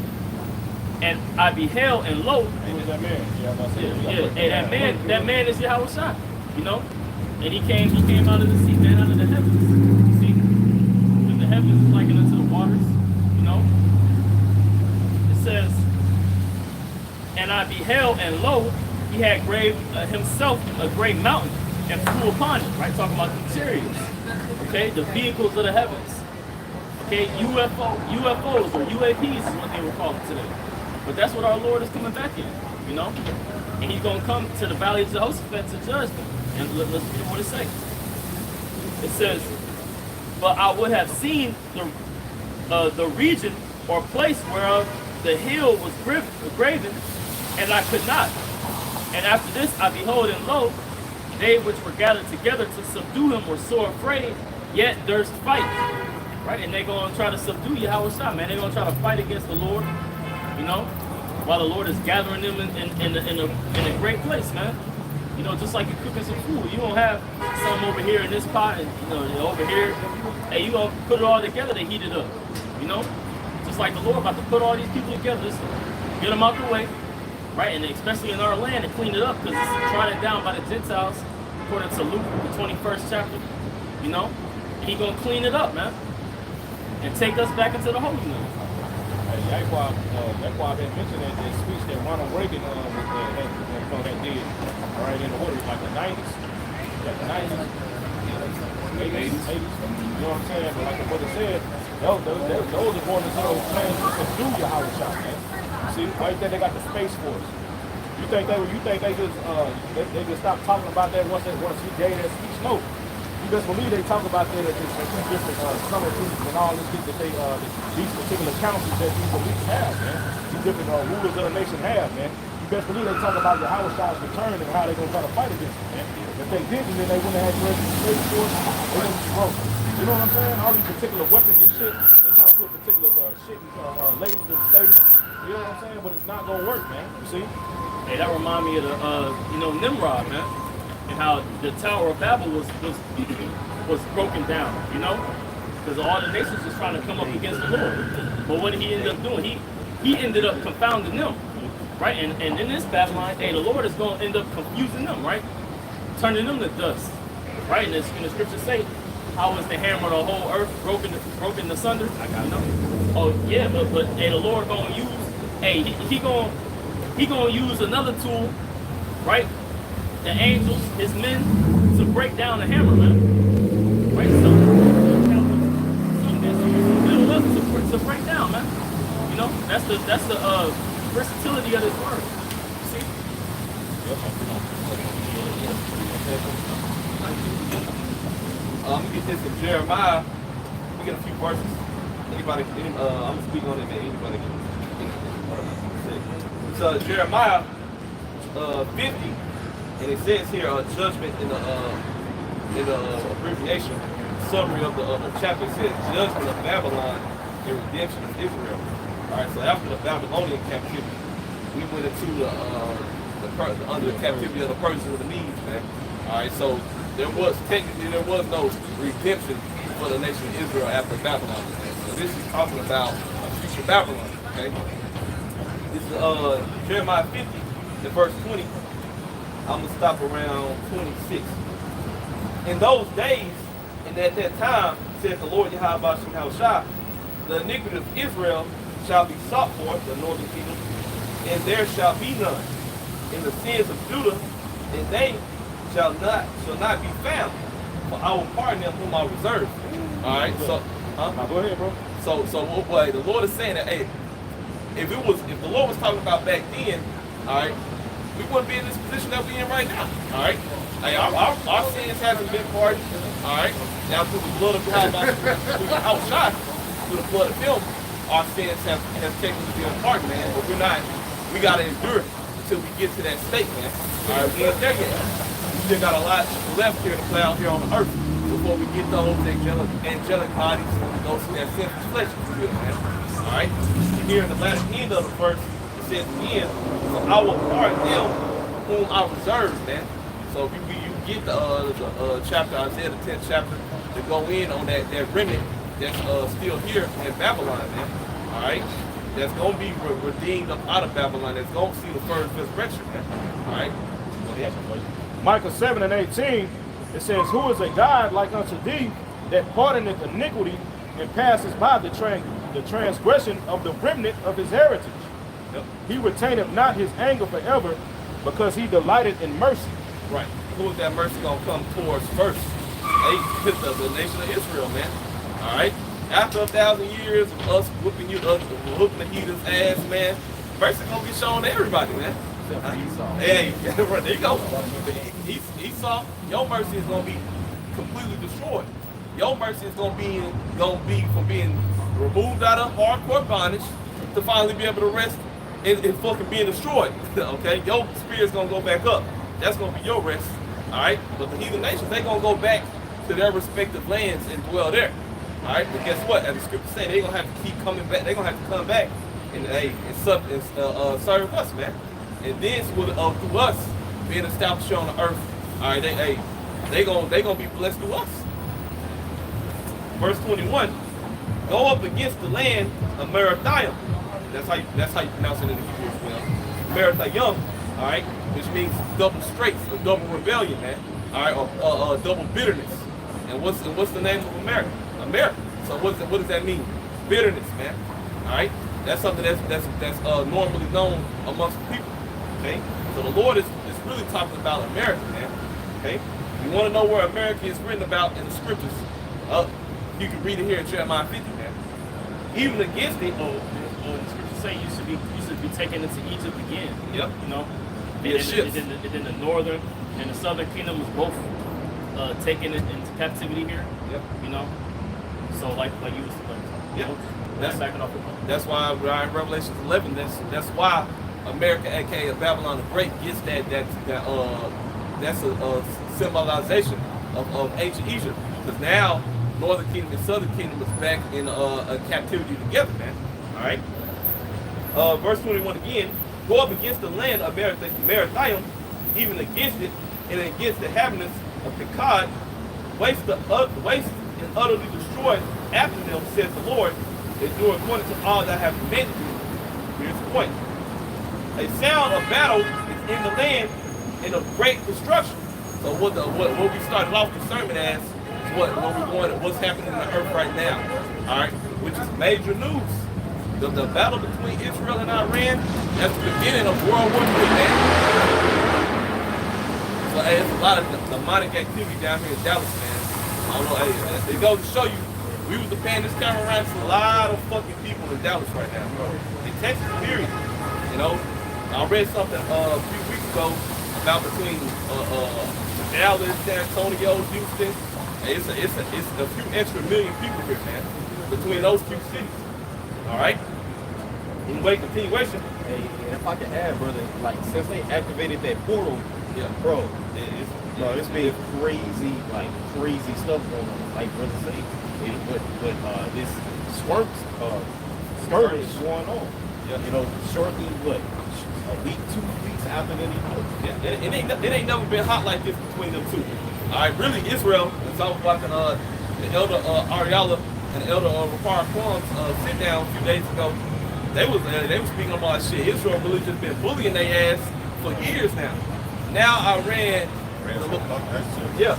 And I beheld, and lo, Who was that man? and that man is Yahweh Shai, you know, and he came out of the sea, man, out of the heavens. See, and the heavens is likened unto the waters, you know. It says, and I beheld, and lo, he had graved himself a great mountain and flew upon it. Right, talking about the chariots, okay, the vehicles of the heavens, okay, UFOs or UAPs is what they were called today. But that's what our Lord is coming back in, you know? And he's going to come to the valley of Jehoshaphat to judge them. And let's look at what it says. It says, but I would have seen the region or place whereof the hill was graven, and I could not. And after this I behold, and lo, they which were gathered together to subdue him were sore afraid, yet durst fight. Right? And they're going to try to subdue Yahweh Shai, man. They're going to try to fight against the Lord. You know, while the Lord is gathering them in a great place, man. You know, just like you're cooking some food. You don't have some over here in this pot and over here. Hey, you gonna put it all together to heat it up. You know, just like the Lord about to put all these people together, just get them out the way, right? And especially in our land, and clean it up because it's trodden down by the Gentiles, according to Luke, the 21st chapter. You know, He gonna clean it up, man, and take us back into the Holy Land. That's why they mentioned that speech that Ronald Reagan had did, right, in the order, like the 90s. Like the 90s, 80s. You know what I'm saying? But like the brother said, those are going to plans to subdue Yahweh Shai, man. See, why you think they got the Space Force? You think they just stopped talking about that once he gave that speech? No. You best believe they talk about that at these different summer meetings and all this shit that these particular councils that these elites have, man. These different rulers of the nation have, man. You best believe they talk about Yahweh Shai's return and how they're going to try to fight against it, man. If they didn't, then they wouldn't have had the rest of the Space Force. They wouldn't be broke. You know what I'm saying? All these particular weapons and shit, they're trying to put particular shit and lasers in space. You know what I'm saying? But it's not going to work, man. You see? Hey, that remind me of the Nimrod, man. And how the Tower of Babel was broken down, you know, because all the nations was trying to come up against the Lord. But what did he end up doing? He ended up confounding them, right? And in this Babylon, hey, the Lord is going to end up confusing them, right? Turning them to dust, right? And the scriptures say, how is the hammer of the whole earth broken asunder? You know? Oh yeah, but hey, the Lord going to use, hey, he going to use another tool, right? The angels, his men, to break down the hammer, man. Right? To break down, man. You know, that's the versatility of this word. See? Let me get this in Jeremiah. We get a few verses. Anybody I'm gonna speak on it, man. Anybody can. So Jeremiah 50, and it says here judgment in the abbreviation summary of the chapter. It says judgment of Babylon and redemption of Israel. All right, so after the Babylonian captivity, we went into under the captivity of the Persians and the Medes, man. All right, so there was no redemption for the nation of Israel after Babylon. Man. So this is talking about future Babylon. Okay, this is Jeremiah 50, the verse 20. I'm gonna stop around 26. In those days, and at that time, said the Lord Yahweh Shah, the iniquity of Israel shall be sought for, the northern kingdom, and there shall be none. In the sins of Judah, and they shall not be found. For I will pardon them whom I reserve. All right, so Now go ahead, bro. so the Lord is saying that, hey, if the Lord was talking about back then, all right, we wouldn't be in this position that we're in right now. All right, hey, our sins haven't been pardoned. All right, now through the blood of God, through the outshot, through the blood of Him, our sins have taken to be pardoned, man. But we're not. We gotta endure until we get to that state, man. All right, we ain't there yet. We still got a lot left here to play out here on the earth before we get those angelic bodies, those that sinful flesh, if you will, man. All right. Here in the last end of the verse, it says again, so I will pardon them whom I reserve, man. So if you get the chapter, Isaiah the 10th chapter, to go in on that remnant that's still here in Babylon, man. All right. That's gonna be redeemed up out of Babylon. That's gonna see the first resurrection, man. All right. Micah 7 and 18, it says, who is a God like unto thee, that pardoneth iniquity and passes by the transgression of the remnant of his heritage? Yep. He retaineth not his anger forever, because he delighteth in mercy. Right. Who is that mercy gonna come towards first? Hey, the nation of Israel, man. All right. After 1,000 years of us whooping the heathen's ass, man, mercy gonna be shown to everybody, man. Hey, there you go. Esau, your mercy is gonna be completely destroyed. Your mercy is gonna be from being removed out of hardcore bondage to finally be able to rest in fucking being destroyed. Okay, your spirit's gonna go back up. That's gonna be your rest. All right, but the heathen nations, they gonna go back to their respective lands and dwell there. All right, but guess what? As the scripture say, they gonna have to keep coming back. They gonna have to come back and serve us, man. And this will through us being established here on the earth. All right, they gonna be blessed through us. Verse 21, go up against the land of Merathaim. That's how you pronounce it in the Hebrew as well. Merathaim, all right, which means double straight, or double rebellion, man. All right, or double bitterness. And what's the name of America? America. So what does that mean? Bitterness, man. All right, that's something that's normally known amongst the people. Okay, so the Lord is really talking about America, man. Okay, you want to know where America is written about in the scriptures? You can read it here in Jeremiah 50, man. Even against it, the scriptures say you should be taken into Egypt again. Yep. You know, Be a ship. and then the northern and the southern kingdom was both taken into captivity here. Yep. You know, so like you was Yep. that's backing off the That's why in Revelation 11, that's why America, aka Babylon the Great, gets that's a symbolization of ancient Egypt. Because now northern kingdom and southern kingdom is back in a captivity together, man. All right. Verse 21 again. Go up against the land of Merathaim, even against it, and against the inhabitants of Pekod, waste and utterly destroy after them, says the Lord, and do according to all that I have commanded you. Here's the point. A sound of battle is in the land and of great destruction. So what we started off the sermon as is what's happening in the earth right now. All right, which is major news. The battle between Israel and Iran, that's the beginning of World War III, man. So hey, there's a lot of demonic activity down here in Dallas, man. I don't know, hey, it goes to show you, we was paying this camera around to a lot of fucking people in Dallas right now, bro. In Texas, period. You know, I read something a few weeks ago about between Dallas, San Antonio, Houston. Hey, it's a few extra million people here, man, between those two cities. All right. Anyway, continuation. Hey, and if I can add, brother, like since they activated that portal, Yeah. bro, it's been crazy, like crazy stuff going on. Like brother say, but this skirt is going on. Yeah. You know, shortly, what, a week, 2 weeks after the Yeah, it ain't never been hot like this between them two. All right, really, Israel. As I was watching the elder Ariella and the elder Rafar Quam's sit down a few days ago. They was speaking about shit. Israel really just been bullying their ass for years now. Now Iran, yeah,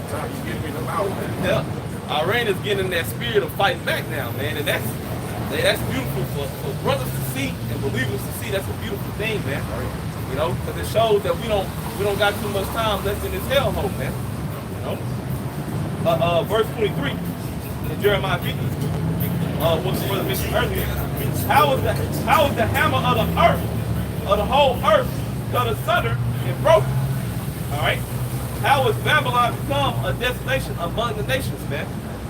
yeah, Iran is getting in that spirit of fighting back now, man, and that's beautiful for brothers to see and believers to see. That's a beautiful thing, man. You know, because it shows that we don't got too much time left in this hellhole, man. You know, verse 23 in Jeremiah 50. What the brother mentioned earlier. How is the hammer of the earth, of the whole earth, cut asunder and broken? All right. How has Babylon become a desolation among the nations, man?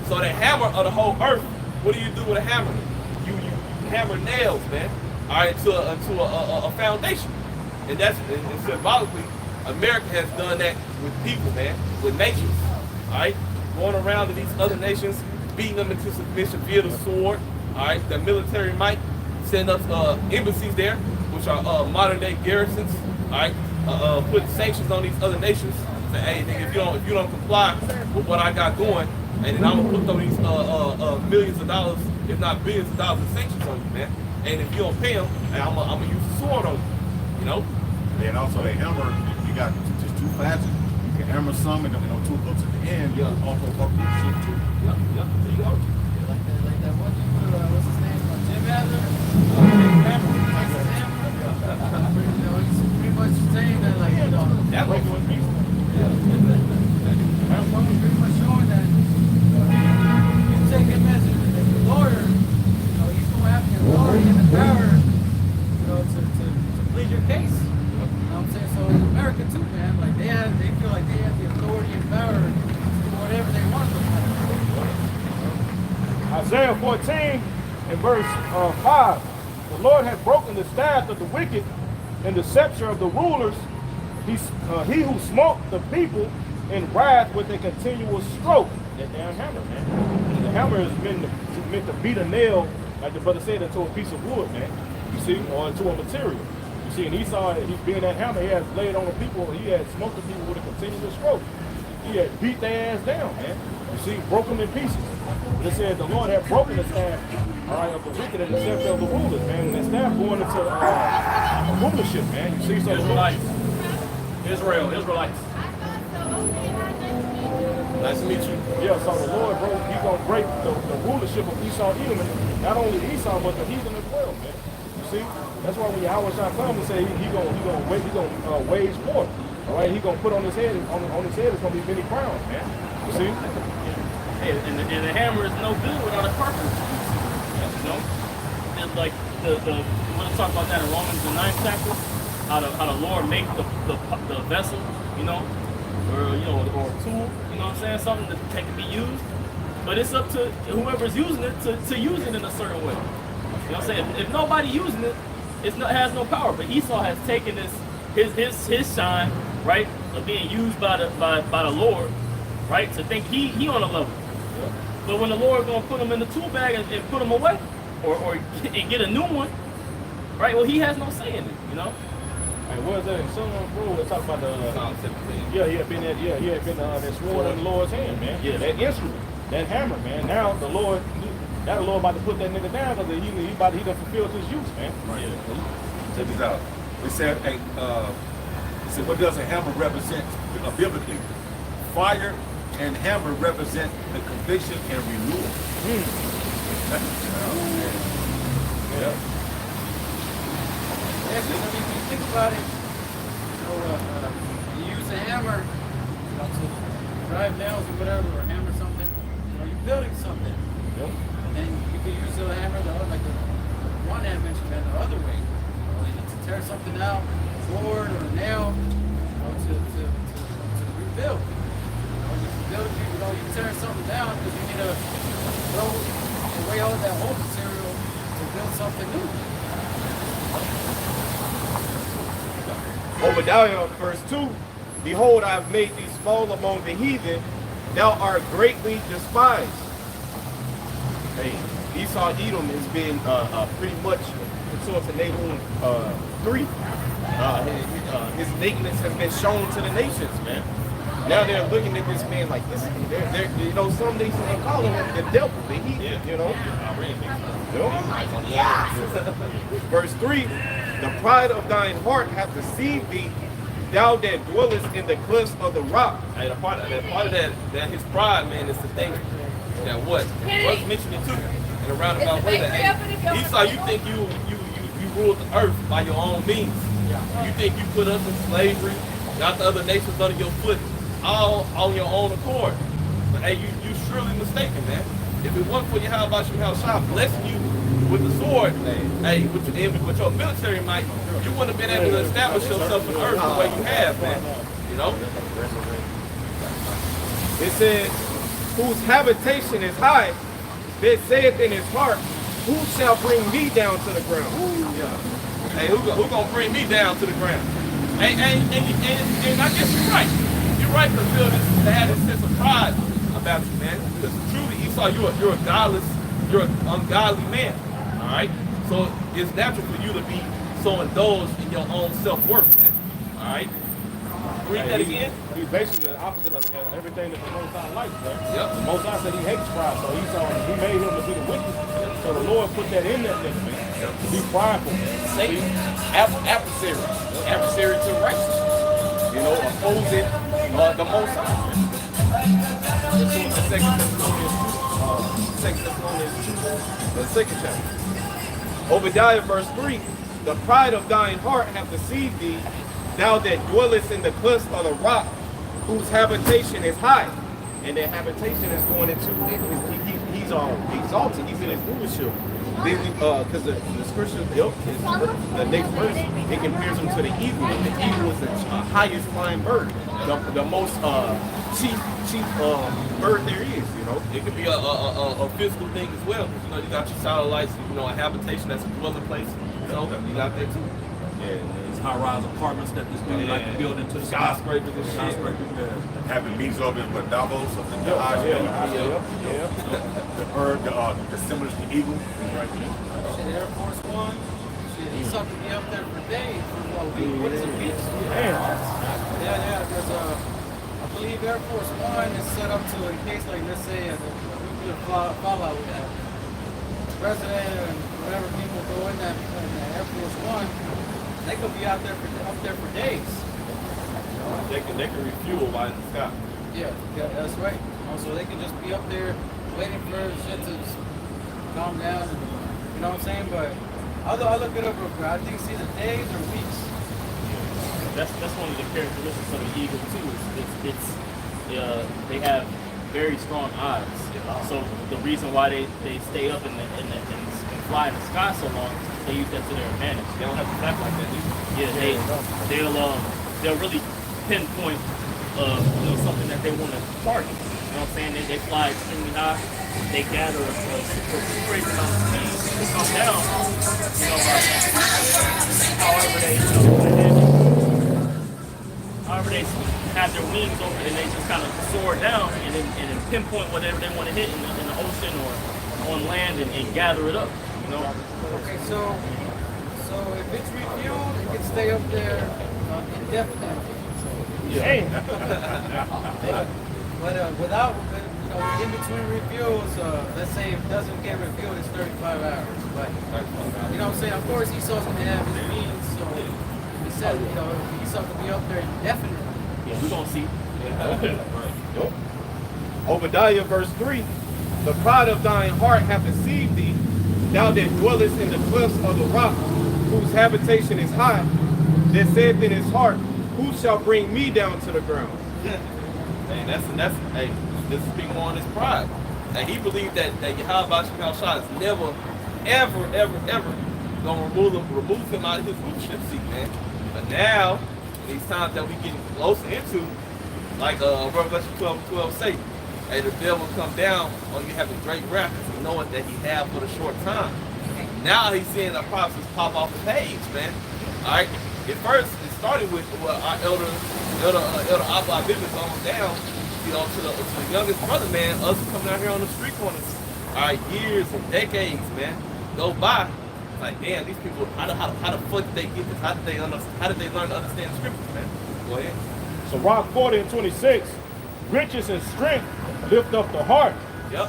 So the hammer of the whole earth. What do you do with a hammer? You hammer nails, man. All right, to a foundation, and and symbolically, America has done that with people, man, with nations. All right, going around to these other nations, beating them into submission via the sword. All right, the military might send us embassies there, which are modern day garrisons. All right, put sanctions on these other nations. Say, hey, nigga, if you don't comply with what I got going, and then I'm gonna put these millions of dollars, if not billions of dollars, in sanctions on you, man. And if you don't pay them, I'm gonna use the sword on you. You know. And also the hammer, you got just two facets. You can hammer some and two hooks at the end. Yeah. Also hook your shit too. Yeah, yeah, there you go. Like that one dude, what's his name? Jim Adler? You know, he's pretty much saying that, like, you know, That was one piece. that one was pretty much showing that, you take him as a lawyer, you know, he's going to have the authority and the power, you know, to plead your case. You know what I'm saying? So in America too, man, like they feel like they have the authority and power to do whatever they want to do. Isaiah 14 and verse 5. The Lord hath broken the staff of the wicked and the scepter of the rulers. He who smote the people in wrath with a continual stroke. That damn hammer, man. The hammer is meant to beat a nail, like the brother said, into a piece of wood, man. You see, or into a material. You see, and Esau, he being that hammer, he has laid on the people, he had smoked the people with a continuous stroke. He had beat their ass down, man. You see, broke them in pieces. But it said the Lord had broken the staff, all right, of the wicked and the scepter of the rulers, man. And that staff going into rulership, man. You see, so Israelites. Israelites. Nice to meet you. yeah, so the Lord, bro, he gonna break the rulership of Esau, Edom, and not only Esau, but the heathen as well, man. You see, that's why when Yahweh Shai come and say he gonna wage war. All right, he gonna put on his head, on his head is gonna be many crowns, man. You see? Hey, and the hammer is no good without a carpenter. You know, and like the we want to talk about that in Romans the 9th chapter, how the Lord make the vessel, you know, or a tool, you know what I'm saying, something that can be used. But it's up to whoever's using it to use it in a certain way. You know what I'm saying? If nobody using it, it has no power. But Esau has taken his shine, right, of being used by the Lord, right, to think he on a level. But when the Lord's gonna put him in the tool bag and put him away, or get a new one, right? Well, he has no say in it, you know. Hey, what is that in Psalm, bro? Let's talk about the Psalm 17. he had been that sword in the Lord's hand, man. Yeah. That instrument, that hammer, man. Now the Lord about to put that nigga down because he done fulfilled his use, man. Check this out. It said, what does a hammer represent biblically? Fire and hammer represent the conviction and renewal. Yeah. Yeah, 'cause, I mean, when you think about it, you know, you use a hammer, you know, to drive nails or whatever, or hammer something, you know, you're building something. Yep. And then you could use a hammer, like the one I mentioned, man, the other way, you know, to tear something out, a board or a nail, you know, to rebuild. You tear something down because you need to throw away all that old material to build something new. Obadiah, verse 2, behold, I have made thee small among the heathen, thou art greatly despised. Hey, Esau Edom has been pretty much pursuant to Nahum 3. His nakedness has been shown to the nations, man. Now they're looking at this man like this. You know, some nations they call him the devil, the heathen, you know. Verse 3, the pride of thine heart hath deceived thee, thou that dwellest in the cliffs of the rock. Hey, the part of that his pride, man, is the thing that what? What's mentioned it too in a roundabout way that hey, Esau, you think you ruled the earth by your own means. You think you put us in slavery, got the other nations under your foot, all on your own accord. But hey, you surely mistaken, man. If it wasn't for Yahweh Shah blessing you with the sword, hey, with your military might, you wouldn't have been able to establish yourself on earth the way you have, man. You know? It says, whose habitation is high, that saith in his heart, who shall bring me down to the ground? Hey, who gonna bring me down to the ground? And I guess you're right. You're right to feel this, to have this sense of pride about you, man. Because truly, Esau, you're a godless, you're an ungodly man. All right. So it's natural for you to be so indulged in your own self-worth, man. All right. Read that again. He's basically the opposite of everything that the Most High likes, man. Yep. The Most High said he hates pride, so he made him to be the wicked. So the Lord put that in there, man. To be prideful. Satan, adversary to righteousness. You know, opposing the Most High. Let's go to 2 Thessalonians 2, the 2nd chapter. Obadiah, verse 3, the pride of thine heart hath deceived thee, thou that dwellest in the cliffs of the rock, whose habitation is high. And their habitation is going into, he's exalted, he's in his rulership. Because the scripture, the next verse, it compares him to the eagle. And the eagle is the highest flying bird, the most chief bird there is, you know. It could be a physical thing as well. You know, you got your satellites, you know, a habitation that's a dwelling place. You know, you got that too. Yeah, these high-rise apartments that this dude like to build into the Skyscrapers and shit. skyscrapers. Having meetings over in Davos, of the bird, the symbol is the eagle. Right there. Shit, Air Force One. Shit, Esau could be up there for days. For a week. What is a week? Yeah, because I believe Air Force One is set up to, in case, like, let's say, a nuclear fallout with that. The president and whatever people go in that Air Force One, they could be up there for days. They can refuel while in the sky. Yeah, that's right. So they can just be up there waiting for shit to calm down. And, you know what I'm saying? But I'll look it up real quick. I think it's either days or weeks. That's one of the characteristics of the eagle too. They have very strong eyes. So the reason why they stay up and fly in the sky so long, they use that to their advantage. They don't have to flap like that, do you? Yeah, they'll really pinpoint something that they want to target. You know what I'm saying? They fly extremely high. They gather a crazy amount of speed. They come down. However they have their wings over and they just kind of soar down and then pinpoint whatever they want to hit in the ocean or on land and gather it up. You know. Okay, so if it's refueled, it can stay up there indefinitely. Yeah. But without, in between refuels, let's say if it doesn't get refueled, it's 35 hours. But you know what I'm saying? Of course, Esau's gonna have his means, so he said, Esau could be up there indefinitely. Yeah, we're gonna see. Obadiah, verse 3, the pride of thine heart hath deceived thee, thou that dwellest in the cliffs of the rock, whose habitation is high, that saith in his heart, who shall bring me down to the ground? Hey, hey, this is speaking more on his pride. And he believed that Yahweh Shah is never, ever gonna remove him out of his rulership seat, man. But now, in these times that we getting closer into, like Revelation 12:12 say, hey, the devil come down on you having great wrath and knowing that he have for a short time. Now he's seeing the prophecies pop off the page, man. All right. At first, started with our elder Abba Bivens on down, you know, to the youngest brother, man, us coming out here on the street corners. All right, years and decades, man, go by. It's like, damn, these people, how the fuck did they get this? How did they learn to understand the scriptures, man? Go ahead. So Rock 40 and 26, riches and strength lift up the heart. Yep.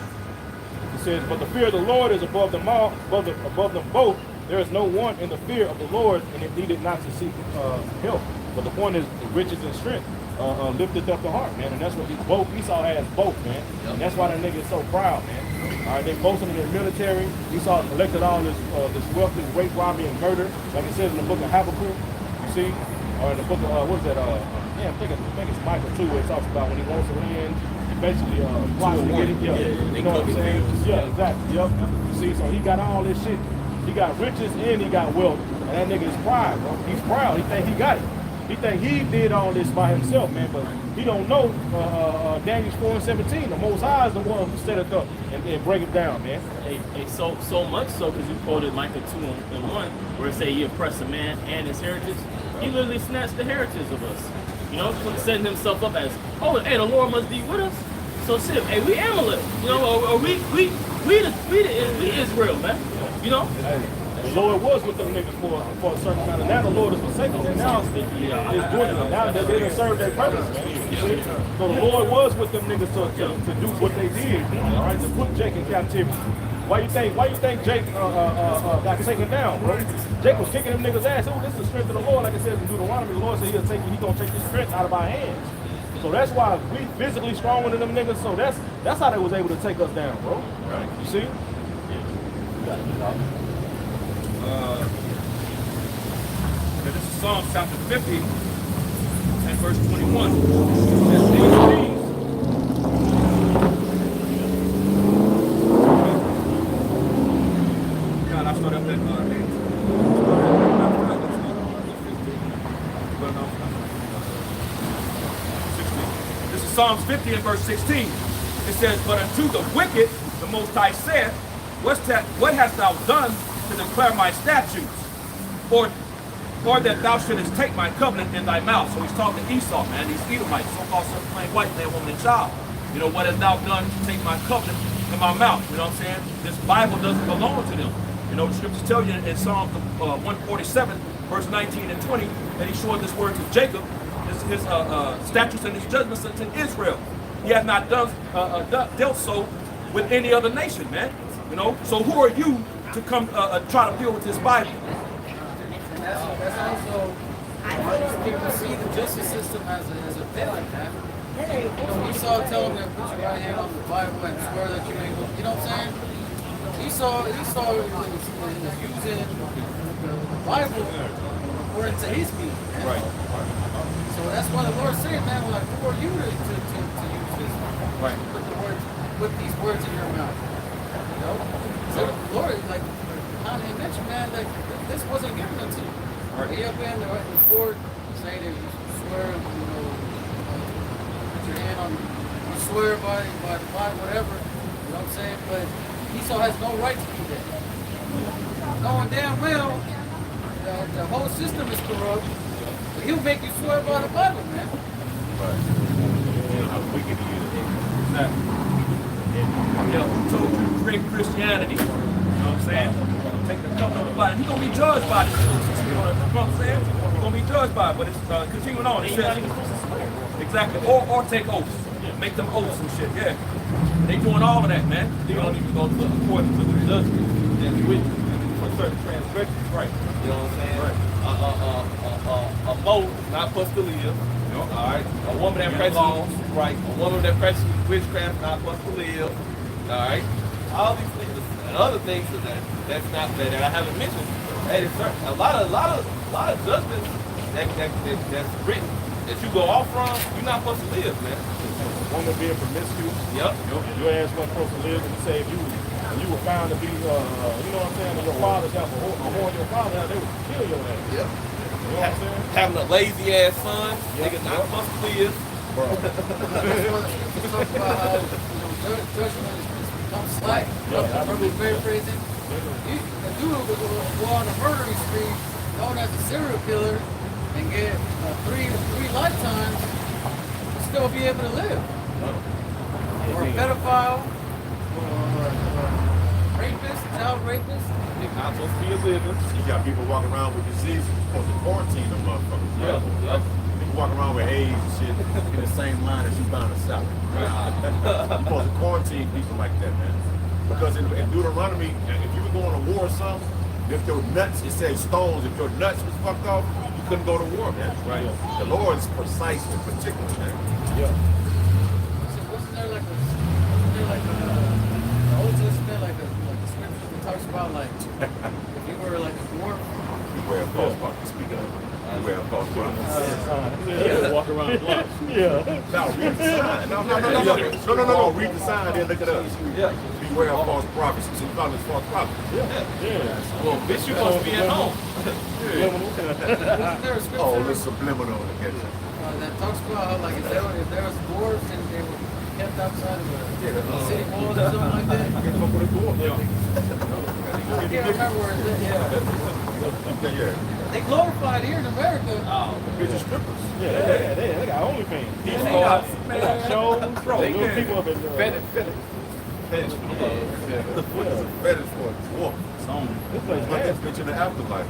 It says, but the fear of the Lord is above them all, above them both. There is no one in the fear of the Lord, and it needed not to seek help. But the point is, riches and strength lifted up the heart, man. And that's what Esau has both, man. And that's why that nigga is so proud, man. All right, they boasting in their military. Esau collected all this wealth, this rape, robbery, and murder, like it says in the book of Habakkuk. You see, or in the book of what is that? I think it's Michael 2, where it talks about when he wants to win, he basically plots to get it. Yeah, you know what I'm saying? Yeah, exactly. Yep. You see, so he got all this shit. He got riches and he got wealth. And that nigga is pride, bro. He's proud. He think he got it. He think he did all this by himself, man. But he don't know Daniel 4 and 17. The Most High is the one who set it up and break it down, man. So much so because you quoted Micah 2 and 1, where it say he oppressed a man and his heritage. He literally snatched the heritage of us. You know, setting himself up as, oh, hey, the Lord must be with us. So shit, hey, we Amalek. You know, or we Israel, man. You know? Hey, the Lord was with them niggas for a certain amount of. Now the Lord is forsaken them. Now it's doing it. Now they didn't serve their purpose, man. So the Lord was with them niggas to do what they did, all right, to put Jake in captivity. Why you think Jake got taken down, bro? Jake was kicking them niggas' ass. Oh, this is the strength of the Lord, like it says in Deuteronomy. The Lord said he's gonna take the strength out of our hands. So that's why we physically stronger than them niggas. So that's how they was able to take us down, bro. Right? You see? This is Psalm chapter 50 and verse 21. God, I started up at This is Psalms 50 and verse 16. It says, but unto the wicked, the Most High said, what hast thou done to declare my statutes? Or that thou shouldest take my covenant in thy mouth. So he's talking to Esau, man, these Edomites, so-called self-proclaimed white man, woman, and child. You know, what hast thou done to take my covenant in my mouth? You know what I'm saying? This Bible doesn't belong to them. You know, the scriptures tell you in Psalm 147, verse 19 and 20, that he showed this word to Jacob, his statutes and his judgments unto Israel. He has not dealt so with any other nation, man. You know, so who are you to come try to deal with this Bible? That's also why these people see the justice system as a failing, man. You know, Esau telling them, put your right hand on the Bible and swear that you ain't, you know what I'm saying? Esau was using the Bible according to his meaning, man. Right. So that's why the Lord said, man, like, who are you to use this? Right. Put these words in your mouth. You know? So the Lord, like, how they mentioned, man, like, this wasn't given unto you. Right. He up in the court saying that you swear, you know, put your hand on, you swear by the Bible, whatever. You know what I'm saying? But Esau has no right to do that. Knowing damn well the whole system is corrupt, but he'll make you swear by the Bible, man. Right. How wicked he is. Exactly. You know, who told you to create Christianity? You know what I'm saying? Take the covenant of the Bible. He's going to be judged by this. You know what I'm saying? He's going to be judged by it, but it's continuing on. It says, exactly. Or take oaths. Make them oaths and shit, yeah. They doing all of that, man. They don't even go according to the judgment. For certain transgressions, right. You know what I'm saying? Right. A mole not supposed to live. All right. A woman that practices right. A woman that practices witchcraft not supposed to live. All right. All these things and other things that's not that I haven't mentioned. Hey, a lot of judgments that's written that you go off from. You're not supposed to live, man. Woman being promiscuous. Yep. Your ass wasn't supposed to live, and you say if you were found to be, you know what I'm saying, and your father's have a whore in your father, they would kill your ass. Yep. You know what I'm saying? Having a lazy ass son, nigga not supposed to live. Bro. Talk about how, you know, judgment has become slack. I remember paraphrasing. A dude would go on a murdering spree, known as a serial killer, and get three lifetimes, still be able to live. Or a pedophile, or rapist, child rapist. It's not supposed to be a living. You got people walking around with diseases, you're supposed to quarantine them motherfuckers. Yeah. People walking around with AIDS and shit in the same line as you buying a salad. You're supposed to quarantine people like that, man. Because in Deuteronomy, if you were going to war or something, if your nuts, it says stones, if your nuts was fucked off, you couldn't go to war, man. Right. The Lord is precise and particular, man. Yeah. So wasn't there like the Old Testament, like the scripture that talks about like if you were like a dwarf, Beware of false prophets. Speaking of, beware of false prophets. Yeah. Walk around the block. Yeah. No, read the sign. No. Read the sign, then look at us. Yeah. Beware of false prophets. So you call us false prophets. Yeah. Well, bitch, you supposed to be at home. wasn't there a scripture Oh, the subliminal again. that talks about how like if there was dwarves and they were kept outside of the city walls or something like that? I can't remember where it's at. Yeah. Yeah. They glorified here in America. Bitch strippers. Yeah, they got OnlyFans. They got, They got shows. Bro, Little yeah. people up in Fetish for a dwarf. This place Like nasty. that bitch in the afterlife.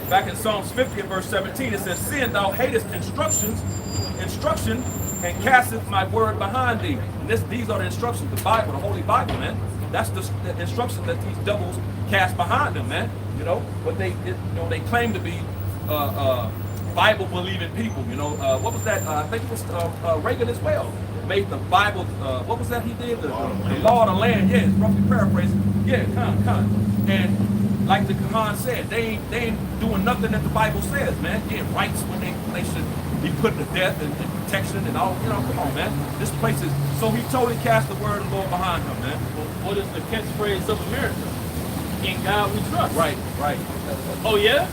Back in Psalms 50 and verse 17, it says, "Seeing thou hatest instruction, and casteth my word behind thee." And these are the instructions, the Bible, the Holy Bible, man. That's the instruction that these devils cast behind them, man. You know, but they claim to be Bible believing people. You know, what was that? I think it was Reagan as well. Made the Bible. What was that he did? The law of the land. Yeah, it's roughly paraphrasing. Yeah, kind. And like the Quran said, they ain't doing nothing that the Bible says, man. Getting rights when they should be put to death and protection and all. You know, come on, man. This place is so he totally cast the word of the Lord behind him, man. What is the catchphrase of America? In God we trust. Right. Oh yeah?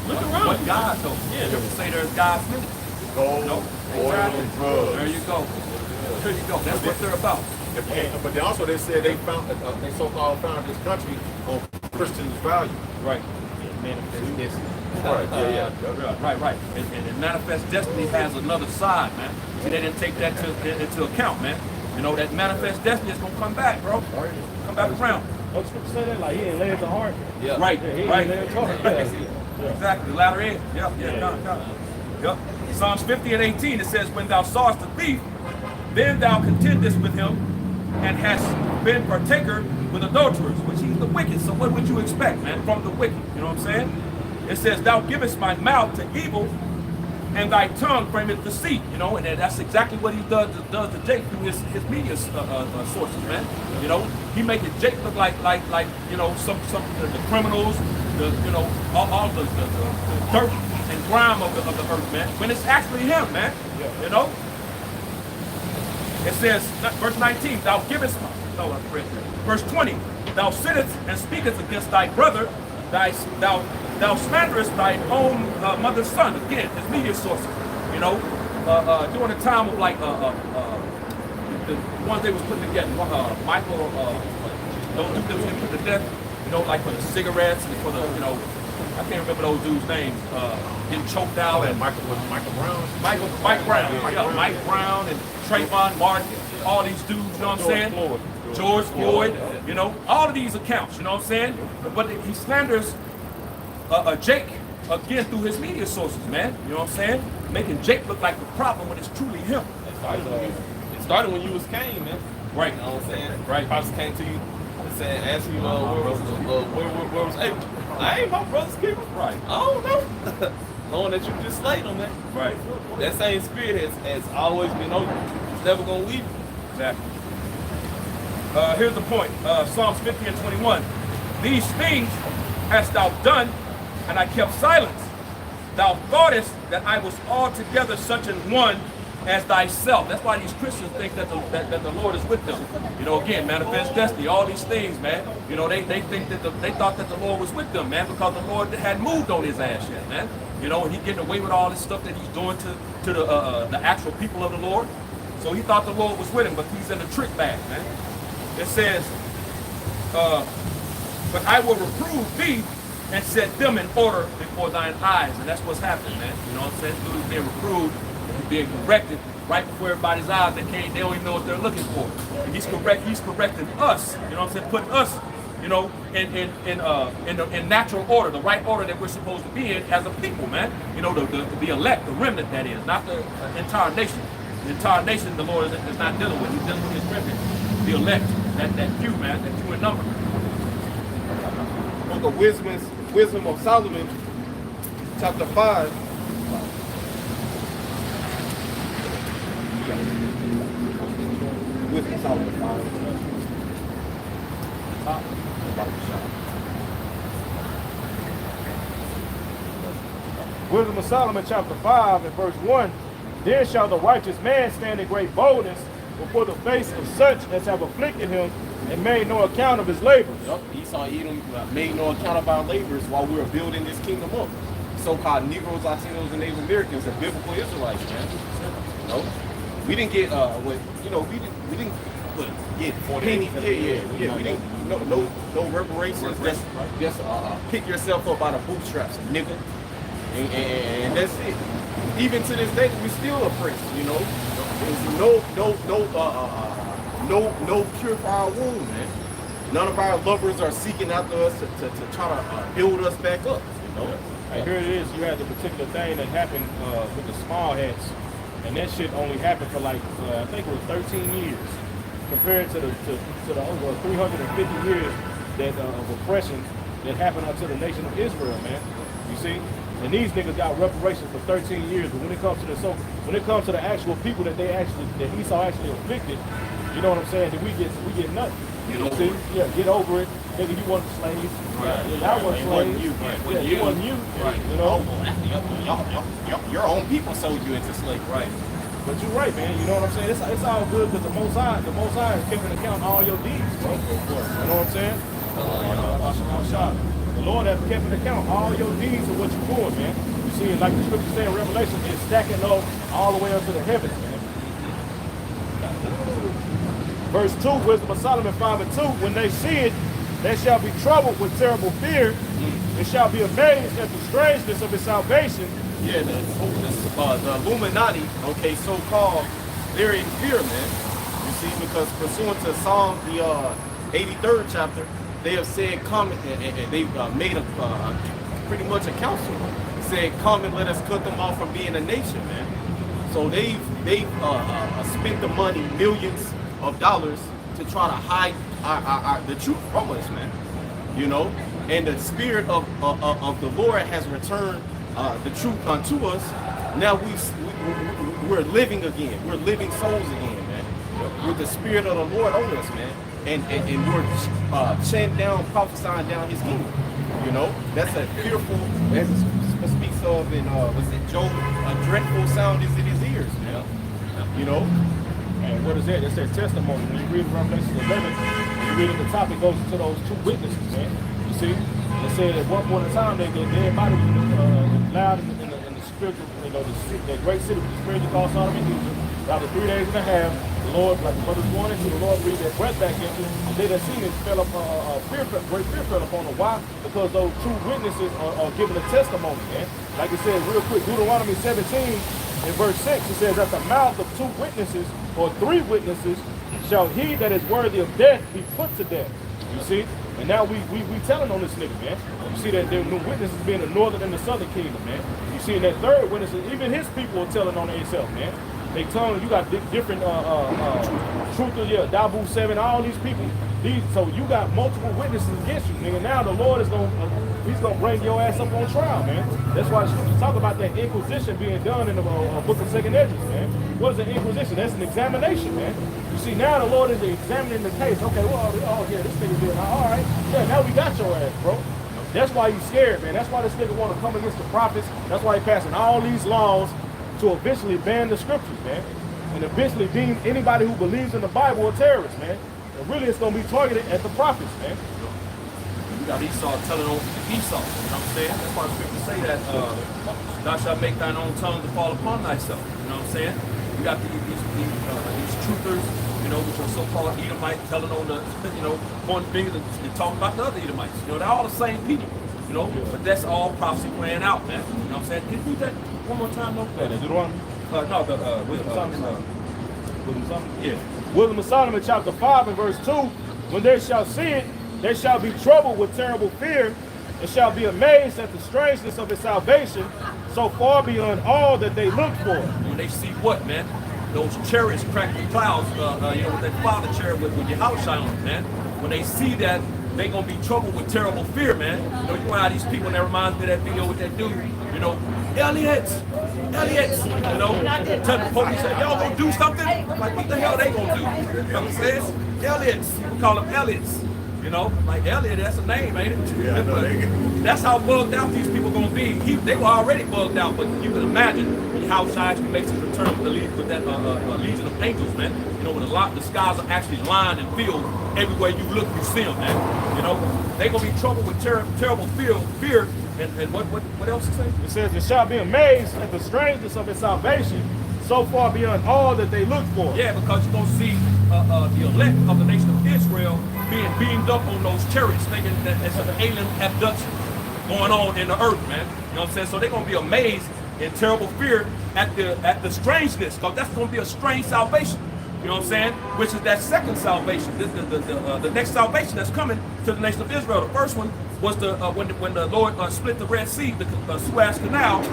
Look around. But God though. Yeah. You ever say there's God's minute? Gold, No. oil, and drugs. There you go. There you go. That's what they're about. But they also said they found they so-called founded this country on Christians' value. Right. Right. Yeah. Right. And Manifest Destiny has another side, man. See, they didn't take that into account, man. You know, that Manifest Destiny is gonna come back, bro. Come back around. Oh, scripture say that like he ain't laid the heart. Yeah. Right. Yeah, he ain't Right. laid the heart. Yeah. Exactly. The latter end. Yep. Psalms 50 and 18, it says, "When thou sawest the thief, then thou contendest with him, and hast been partaker with adulterers," which he's the wicked. So what would you expect, man, from the wicked? You know what I'm saying? It says, "Thou givest my mouth to evil, and thy tongue frameth deceit." You know, and that's exactly what he does to Jake through his media sources, man. You know, he making Jake look like you know some of the criminals, all the dirt and grime of the earth, man. When it's actually him, man. You know. It says, verse 19, "Thou givest my," no, I read that. Verse 20, "Thou sittest and speakest against thy brother, thou slanderest thy own mother's son." Again, his media sources. You know, during the time of like the ones they was putting together, Michael, those dudes that was getting put to death. You know, like for the cigarettes and for the, you know, I can't remember those dudes' names. Getting choked out and Michael Brown. Mike Brown, Mike Brown and Trayvon Martin, all these dudes, you know what I'm saying? George Floyd, you know, all of these accounts, you know what I'm saying? But he slanders Jake again through his media sources, man. You know what I'm saying? Making Jake look like the problem when it's truly him. It started when you was Cain, man. Right. You know what I'm saying? Right. Pops came to you and said, asked you, where was Abel? I ain't my brother's keeper. Right. I don't know. Knowing that you just slayed him, man. Right. That same spirit has always been on you. It's never gonna leave you. Exactly. Here's the point. Psalms 50 and 21. "These things hast thou done, and I kept silence. Thou thoughtest that I was altogether such an one as thyself." That's why these Christians think that the Lord is with them. You know, again, Manifest Destiny, all these things, man. You know, they think that they thought that the Lord was with them, man, because the Lord hadn't moved on his ass yet, man. You know, and he's getting away with all this stuff that he's doing to the actual people of the Lord. So he thought the Lord was with him, but he's in a trick bag, man. It says, "But I will reprove thee and set them in order before thine eyes. And that's what's happening, man. You know what I'm saying? Dude's being reproved, being corrected right before everybody's eyes. They don't even know what they're looking for. And he's correcting us, you know what I'm saying? Putting us, you know, in natural order, the right order that we're supposed to be in as a people, man. You know, the elect, the remnant that is, not the entire nation. The entire nation the Lord is not dealing with. He's dealing with his remnant, the elect, that few, man, that few in number. Book of Wisdom of Solomon, chapter 5. Wisdom of Solomon 5. Wisdom of Solomon chapter 5 and verse 1. Then shall the righteous man stand in great boldness before the face of such as have afflicted him and made no account of his labors. Yep. Esau Edom made no account of our labors while we were building this kingdom up. So-called Negroes, Latinos, and Native Americans are biblical Israelites, man. You know, we didn't get we didn't get penny. Yeah. We didn't no reparations. Just pick yourself up by the bootstraps, nigga. And that's it. Even to this day, we still oppressed. You know, there's no cure for our wound, man. None of our lovers are seeking after us to try to build us back up. You know. And here it is. You had the particular thing that happened with the small hats, and that shit only happened for like I think it was 13 years, compared to the over 350 years that of oppression that happened unto the nation of Israel, man. You see. And these niggas got reparations for 13 years, but when it comes to the actual people that Esau actually afflicted, you know what I'm saying? That we get nothing. Get over see? it. Yeah, get over it. Nigga, you wasn't slaves. Right. Yeah, that wasn't slaves. You. Yeah, it wasn't you. Right. You know. Your own people sold you into slavery. Right. But you're right, man. You know what I'm saying? It's all good because the Most High is keeping account of all your deeds, bro. You know what I'm saying? The Lord has kept an account of all your deeds and what you're doing, man. You see, like the scripture says in Revelation, it's stacking low all the way up to the heavens, man. Verse 2, Wisdom of Solomon 5 and 2, when they see it, they shall be troubled with terrible fear. They shall be amazed at the strangeness of his salvation. Yeah, the Illuminati, okay, so-called, they're in fear, man. You see, because pursuant to Psalm, the 83rd chapter, they have said, come, and they've made pretty much a council, said, come and let us cut them off from being a nation, man. So they've spent the money, millions of dollars, to try to hide the truth from us, man. You know, and the spirit of the Lord has returned the truth unto us. Now we're living again. We're living souls again, man. With the spirit of the Lord on us, man. And we're chanting down, prophesying down his kingdom. You know, that's a fearful, as it speaks of in, was it Job, a dreadful sound is in his ears, man. You know? And what is that? It says testimony. When you read Revelation 11, when you read at the top, it goes into those two witnesses, man. You see? It said at one point in time, everybody was loud in the spiritual, you know, the great city with the spiritual called Sodom and Egypt. After 3 days and a half, the Lord, like the brothers wanted to, the Lord breathed that breath back into, and they that seen it fell up, great fear fell upon them. Why? Because those two witnesses are giving a testimony, man. Like it says real quick, Deuteronomy 17, in verse 6, it says, at the mouth of 2 witnesses, or 3 witnesses, shall he that is worthy of death be put to death. You see? And now we telling on this nigga, man. You see that there are witnesses being the northern and the southern kingdom, man. You see that 3rd witness, even his people are telling on themselves, man. They telling you got different truthers, yeah, Dabu 7, all these people. So you got multiple witnesses against you, nigga. Now the Lord is he's gonna bring your ass up on trial, man. That's why the scriptures talk about that inquisition being done in the book of 2nd Esdras, man. What is an inquisition? That's an examination, man. You see, now the Lord is examining the case. Okay, well, oh yeah, this nigga did. All right, yeah, now we got your ass, bro. That's why he's scared, man. That's why this nigga want to come against the prophets. That's why he's passing all these laws to eventually ban the scriptures, man. And eventually deem anybody who believes in the Bible a terrorist, man. And really it's going to be targeted at the prophets, man. You got Esau telling on Esau, you know what I'm saying? That's why the scriptures say that thou shalt make thine own tongue to fall upon thyself, you know what I'm saying? You got these truthers, you know, which are so-called Edomites telling on the, you know, pointing fingers and talking about the other Edomites. You know, they're all the same people. You You know, but that's all prophecy playing out, man. You know what I'm saying? Can you read that one more time, though? Deuteronomy? No, yeah. Wisdom of Solomon, chapter 5 and verse 2. When they shall see it, they shall be troubled with terrible fear, and shall be amazed at the strangeness of his salvation, so far beyond all that they looked for. When they see what, man? Those chariots crack the clouds, you know, with that father chariot with Yahushua on it, man. When they see that, they gonna be troubled with terrible fear, man. You know, you know how these people, and that reminds me of that video with that dude, you know, Elliot, you know, tell the police, say, y'all gonna do something? Like, what the hell they gonna do? You know what I'm saying? Elliot's, we call them Elliot's. You know, like Elliot, that's a name, ain't it? Yeah, I know. That's how bugged out these people gonna be. They were already bugged out, but you can imagine how actually makes his return with that legion of angels, man. You know, when the skies are actually lined and filled, everywhere you look, you see them, man. You know, they gonna be troubled with terrible fear, and what else it say? It says, they shall be amazed at the strangeness of his salvation, so far beyond all that they looked for. Yeah, because you're gonna see the elect of the nation of Israel being beamed up on those chariots, thinking that there's an alien abduction going on in the earth, man. You know what I'm saying? So they're gonna be amazed in terrible fear at the strangeness, because that's gonna be a strange salvation. You know what I'm saying? Which is that second salvation, the next salvation that's coming to the nation of Israel. The first one was when the Lord split the Red Sea, the Suez Canal.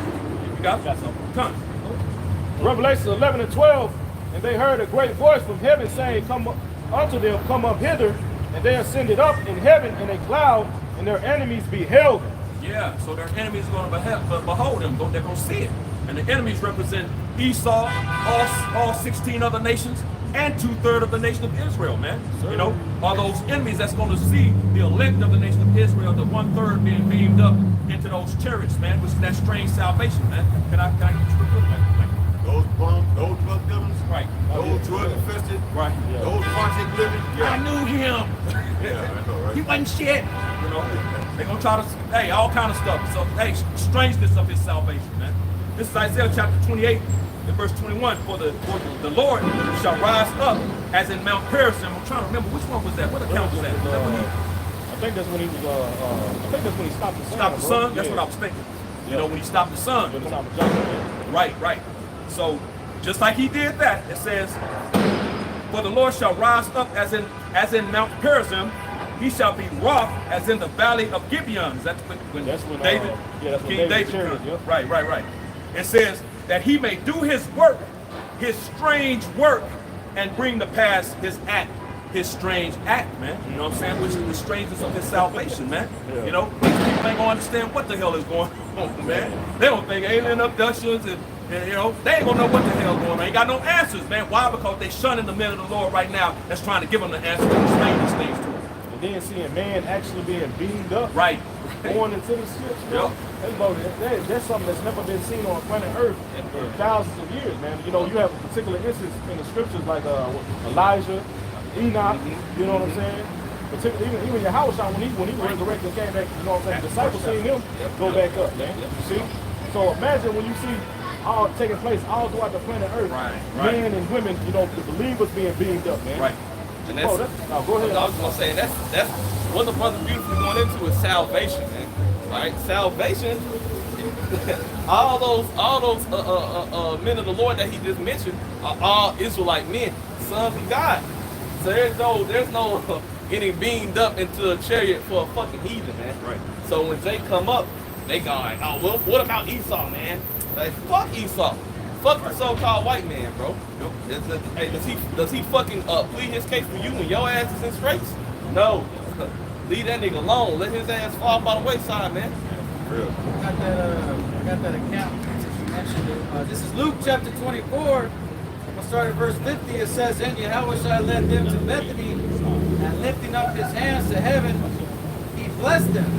You got something? Come. Revelation 11 and 12, and they heard a great voice from heaven saying, come unto them, come up hither, and they ascended up in heaven in a cloud, and their enemies beheld them. Yeah, so their enemies are going to behold them. They're going to see it. And the enemies represent Esau, all 16 other nations, and 2/3 of the nation of Israel, man. You know, are those enemies that's going to see the elect of the nation of Israel, the 1/3 being beamed up into those chariots, man, which is that strange salvation, man. Can I get you a good Those bums, those drug dealers, Right. those drug infested, Right. those project living. I knew him. Yeah, I know, right? He wasn't shit. You know, they're gonna try to, hey, all kind of stuff. So, hey, strangeness of his salvation, man. This is Isaiah chapter 28, and verse 21. For the Lord shall rise up as in Mount Perazim. I'm trying to remember which one was that. What account was that? Was that when he I think that's when he was. I think that's when he stopped the sun. stopped the bro. sun? That's what I was thinking. You know, when he stopped the sun. When he stopped the sun. Right. So, just like he did that, it says, for the Lord shall rise up as in Mount Perazim, he shall be wroth as in the valley of Gibeon. Is that when That's when, David, that's when King David David chariot, comes? yep. Right. It says that he may do his work, his strange work, and bring to pass his act, his strange act, man. You know what I'm saying? Which is the strangeness of his salvation, man. Yeah. You know, these people ain't gonna understand what the hell is going on, man. They don't think alien abductions and you know, they ain't gonna know what the hell going on. Ain't got no answers, man. Why? Because they shunning the men of the Lord right now that's trying to give them the answers and explain these things to them. And then seeing man actually being beamed up, Right. going into the ships, bro. Hey, bro, that's something that's never been seen on planet Earth in thousands of years, man. You know, you have particular instances in the scriptures like Elijah, Enoch, you know what I'm saying? Particularly, even Yahushua, when he resurrected and came back, you know what I'm saying? The disciples seen him go back up, man. You see? So imagine when you see all taking place all throughout the planet Earth, Right. men and women, you know, the believers being beamed up, man. Right. And that's, Go ahead. I was gonna say that's what the brother beautifully going into is salvation, man. Right? Salvation. all those men of the Lord that he just mentioned are all Israelite men, sons of God. So there's no getting beamed up into a chariot for a fucking heathen, man. Right. So when they come up, they go like, oh well, what about Esau, man? Like, fuck Esau. Fuck the so-called white man, bro. Hey, does he fucking plead his case for you when your ass is in straits? No. Leave that nigga alone. Let his ass fall by the wayside, man. I got that account since you mentioned it. This is Luke chapter 24. We'll start at verse 50. It says, and Yahushua led them to Bethany, and lifting up his hands to heaven, he blessed them.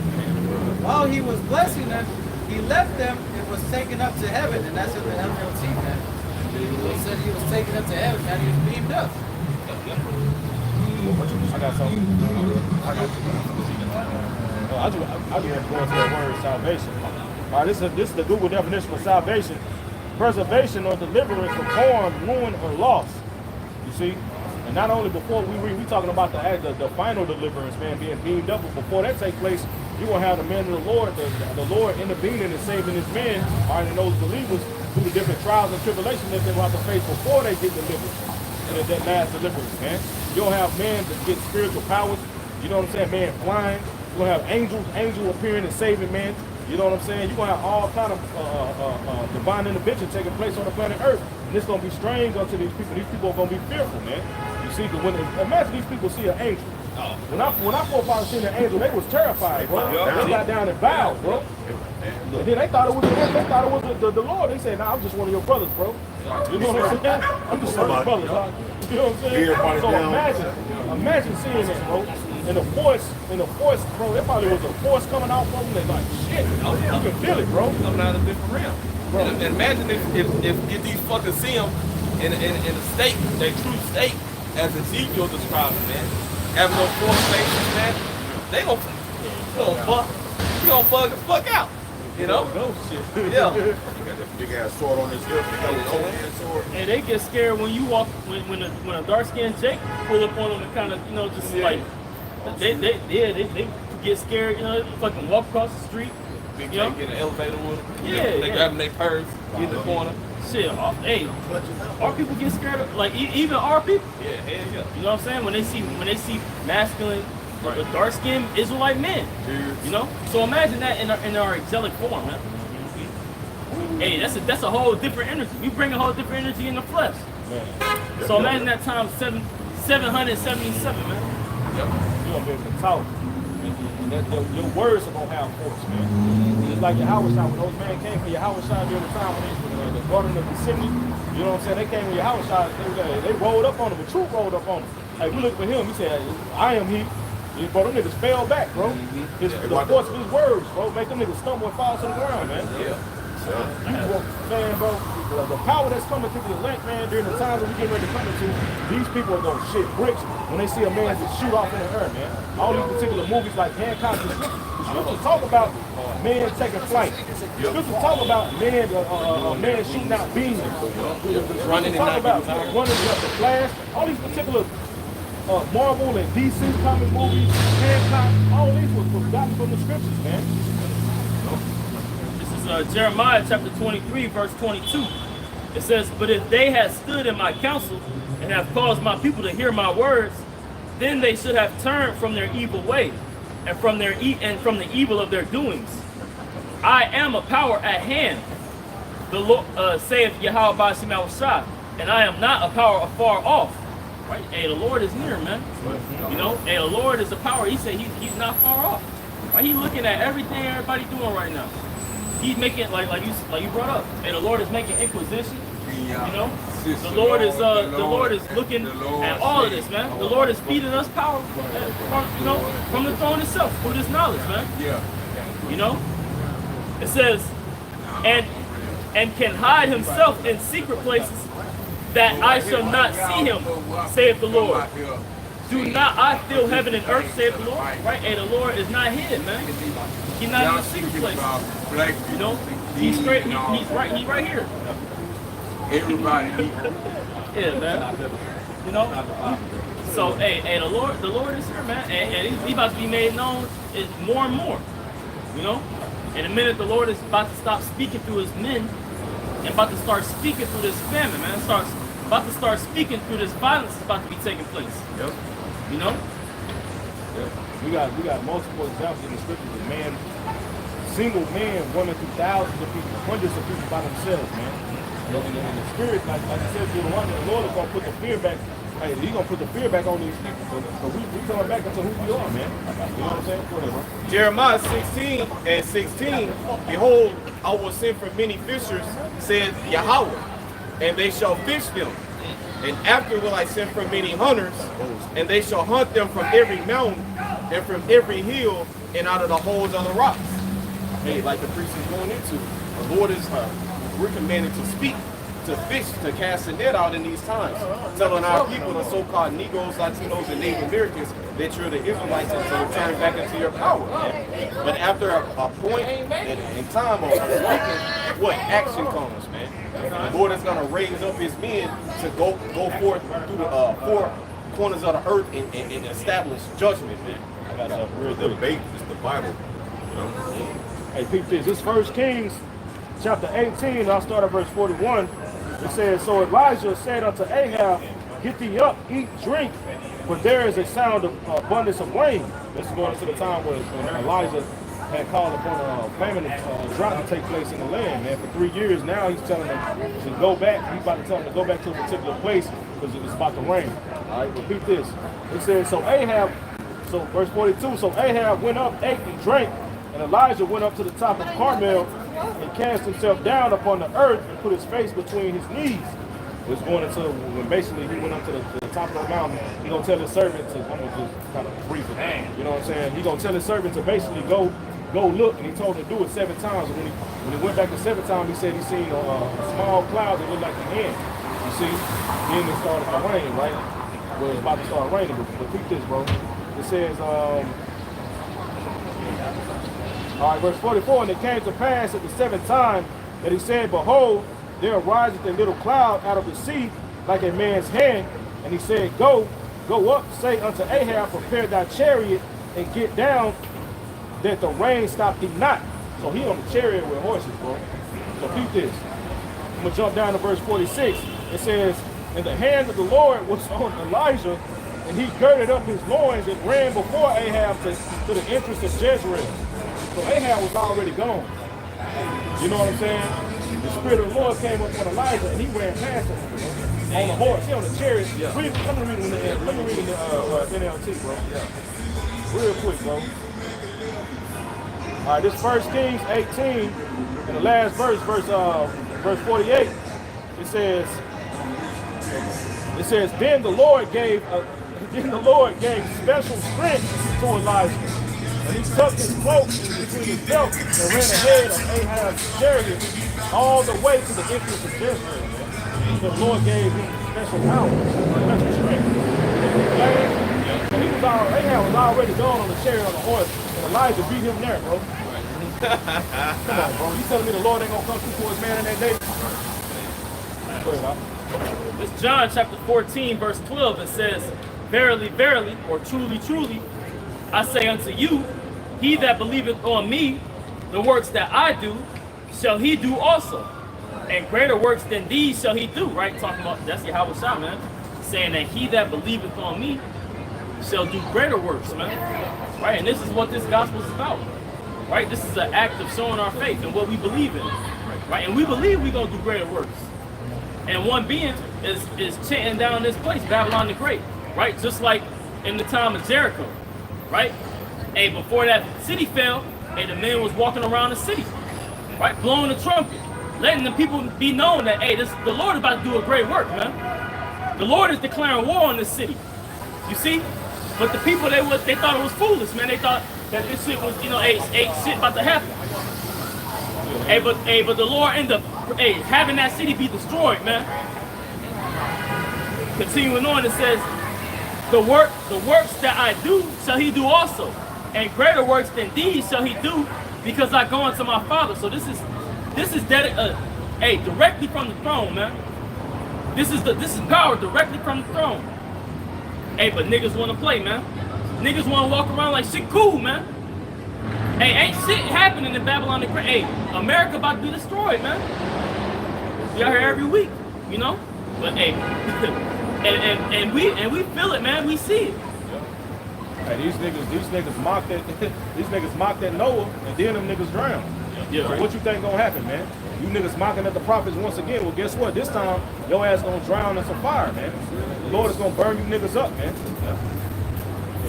While he was blessing them, he left them and was taken up to heaven, and that's in the LLT, man. He said he was taken up to heaven, and he was beamed up. I got something. I just have to go into the word salvation. All right, this is the Google definition of salvation: preservation or deliverance from harm, ruin, or loss. You see, and not only before we talking about the final deliverance, man, being beamed up, but before that takes place, you're going to have the man of the Lord intervening and saving his men, all right, and those believers through the different trials and tribulations that they will have to face before they get delivered. And that last deliverance, man. You don't have men that get spiritual powers. You know what I'm saying? Man flying. You're going to have angels appearing and saving men. You know what I'm saying? You're going to have all kind of divine intervention taking place on the planet Earth. And it's going to be strange unto these people. These people are going to be fearful, man. You see, imagine these people see an angel. When I forefathers seen an angel, they was terrified, bro. They got down and bowed, bro. And then they thought it was the Lord. They said, nah, I'm just one of your brothers, bro. You know what I'm saying? I'm just one of your brothers, huh? You know what I'm saying? So imagine seeing that, bro. And the force, bro, there probably was a force coming out from them. They're like, shit, you can feel it, bro. Coming out of a different realm. And imagine if these fuckers see them in a state, their true state, as Ezekiel described it, man. Having no force faces, man. They gonna fuck the fuck out. You know? No shit. Yeah. He got that big ass sword on his hip. He got a cold hand sword. And they get scared when you walk when a dark skinned Jake pull up on them and kind of just like they get scared, fucking walk across the street. Big Jake get an elevator with them. Yeah, They grabbing their purse, get in the corner. Shit, hey, our people get scared of, like even our people. Yeah, hell yeah. You know what I'm saying? When they see masculine, dark skinned Israelite men. You know? So imagine that in our angelic form, man. Hey, that's a whole different energy. We bring a whole different energy in the flesh. Man. So imagine that times 777, man. You're gonna be able to talk. And your words are gonna have force, man. It's like Yahweh Shai, when those men came for Yahweh Shai during the time when the garden of Gethsemane, you know what I'm saying? They came with Yahweh Shai, they rolled up on him, the truth rolled up on him. Like, we looked for him, he said, I am he. Bro, them niggas fell back, bro. The force of his words, bro, make them niggas stumble and fall to the ground, man. Yeah. Man, bro, the power that's coming to the elect, man, during the times that we get ready to come into, these people are gonna shit bricks when they see a man just shoot off in the air, man. All these particular movies like Hancock, the scriptures talk about men taking flight. The scriptures talk about men shooting out beams. Running Talk and about not running up the Flash. All these particular Marvel and DC comic movies, Hancock, all these was gotten from the scriptures, man. Jeremiah chapter 23, verse 22. It says, but if they had stood in my counsel and have caused my people to hear my words, then they should have turned from their evil way and from the evil of their doings. I am a power at hand, the Lord saith Yahweh Ba'ashim Yahushua, and I am not a power afar off. Right? Hey, the Lord is near, man. You know, hey, the Lord is a power. He said he's not far off. Right? He's looking at everything everybody doing right now. He's making like you brought up. And the Lord is making inquisition. You know, the Lord is looking at all of this, man. The Lord is feeding us power, from the throne itself for this knowledge, man. Yeah. You know, it says, and can hide himself in secret places, that I shall not see him, saith the Lord. Do not I fill heaven and earth, saith the Lord? Right? And the Lord is not hidden, man. He's not in the secret place. You know, he's straight. He's right here. Everybody. Yeah, man. You know. So, hey, the Lord is here, man, and he's about to be made known more and more. You know, in a minute, the Lord is about to stop speaking through his men, and about to start speaking through this famine, man. About to start speaking through this violence that's about to be taking place. Yep. You know? Yeah. We got multiple examples in the scriptures of single men running through thousands of people, hundreds of people by themselves, man. And the spirit, like I said, the Lord is gonna put the fear back. Hey, he's gonna put the fear back on these people. So we coming back into who we are, man. You know what I'm saying? Go ahead, bro. Jeremiah 16:16, behold, I will send for many fishers, said Yahweh, and they shall fish them. And after will I send for many hunters, and they shall hunt them from every mountain and from every hill and out of the holes of the rocks. Hey, like the priest is going into. The Lord is we're commanded to speak, to fish, to cast a net out in these times, telling our people, the so-called Negroes, Latinos, and Native Americans, that you're the Israelites and to return back into your power. But after a point in time of speaking, what action comes, man? The Lord is going to raise up his men to go forth through the four corners of the earth and establish judgment, man. The debate is the Bible. Hey, peep this. This 1 Kings chapter 18, I'll start at verse 41. It says, So Elijah said unto Ahab, Get thee up, eat, drink, for there is a sound of abundance of rain. This is going into the time when Elijah had called upon a famine, drought to take place in the land, man. For 3 years now, he's telling them to go back. He's about to tell them to go back to a particular place because it's about to rain. All right, repeat this. It says, so verse 42, so Ahab went up, ate and drank, and Elijah went up to the top of Carmel and cast himself down upon the earth and put his face between his knees. It's going into when basically he went up to the top of the mountain. He gonna tell his servant to, I'm gonna just kind of brief it. You know what I'm saying? He gonna tell his servant to basically go look, and he told him to do it 7 times. And when he went back the 7th time, he said he seen a small cloud that looked like an ant. You see? Then it started to rain, right? Well, it's about to start raining, but keep this, bro. It says, all right, verse 44, and it came to pass at the 7th time that he said, Behold, there ariseth a little cloud out of the sea like a man's hand. And he said, Go up, say unto Ahab, prepare thy chariot and get down, that the rain stop thee not. So he on the chariot with horses, bro. So keep this. I'm gonna jump down to verse 46. It says, And the hand of the Lord was on Elijah, and he girded up his loins and ran before Ahab to the entrance of Jezreel. So Ahab was already gone. You know what I'm saying? The Spirit of the Lord came up on Elijah, and he ran past him on the horse. He on the chariot. Yeah. Let me read in the NLT, bro. Yeah. Real quick, bro. All right, this 1 Kings 18, in the last verse 48, it says, Then the Lord gave special strength to Elijah. And he tucked his cloak between his belt and ran ahead of Ahab's chariot all the way to the entrance of Jezreel. The Lord gave him special power, special strength. Ahab was already gone on the chariot on the horse, and Elijah beat him there, bro. Come on, bro. You telling me the Lord ain't gonna come through for his man in that day? Go ahead, It's John chapter 14, verse 12. It says, Verily, verily, or truly, truly, I say unto you, he that believeth on me, the works that I do, shall he do also. And greater works than these shall he do. Right? Talking about, that's Yahweh Shah, man. Saying that he that believeth on me shall do greater works, man. Right? And this is what this gospel is about. Right? This is an act of showing our faith and what we believe in. Right? And we believe we're going to do greater works. And one being is chanting down this place, Babylon the Great. Right? Just like in the time of Jericho. Right? And before that city fell, and the men was walking around the city. Right? Blowing the trumpet. Letting the people be known that, hey, the Lord is about to do a great work, man. The Lord is declaring war on this city. You see? But the people, they thought it was foolish, man. They thought that this shit was, ain't shit about to happen. But the Lord ended up, having that city be destroyed, man. Continuing on, it says, the works that I do shall he do also, and greater works than these shall he do, because I go unto my Father. So this is directly from the throne, man. This is power directly from the throne. But niggas want to play, man. Niggas want to walk around like shit cool, man. Ain't shit happening in Babylon the Great. America about to be destroyed, man. We out here every week, But and we feel it, man. We see it. Hey, these niggas mocked at Noah, and then them niggas drowned. Yeah. So what you think gonna happen, man? You niggas mocking at the prophets once again. Well, guess what? This time, your ass gonna drown in some fire, man. The Lord is gonna burn you niggas up, man.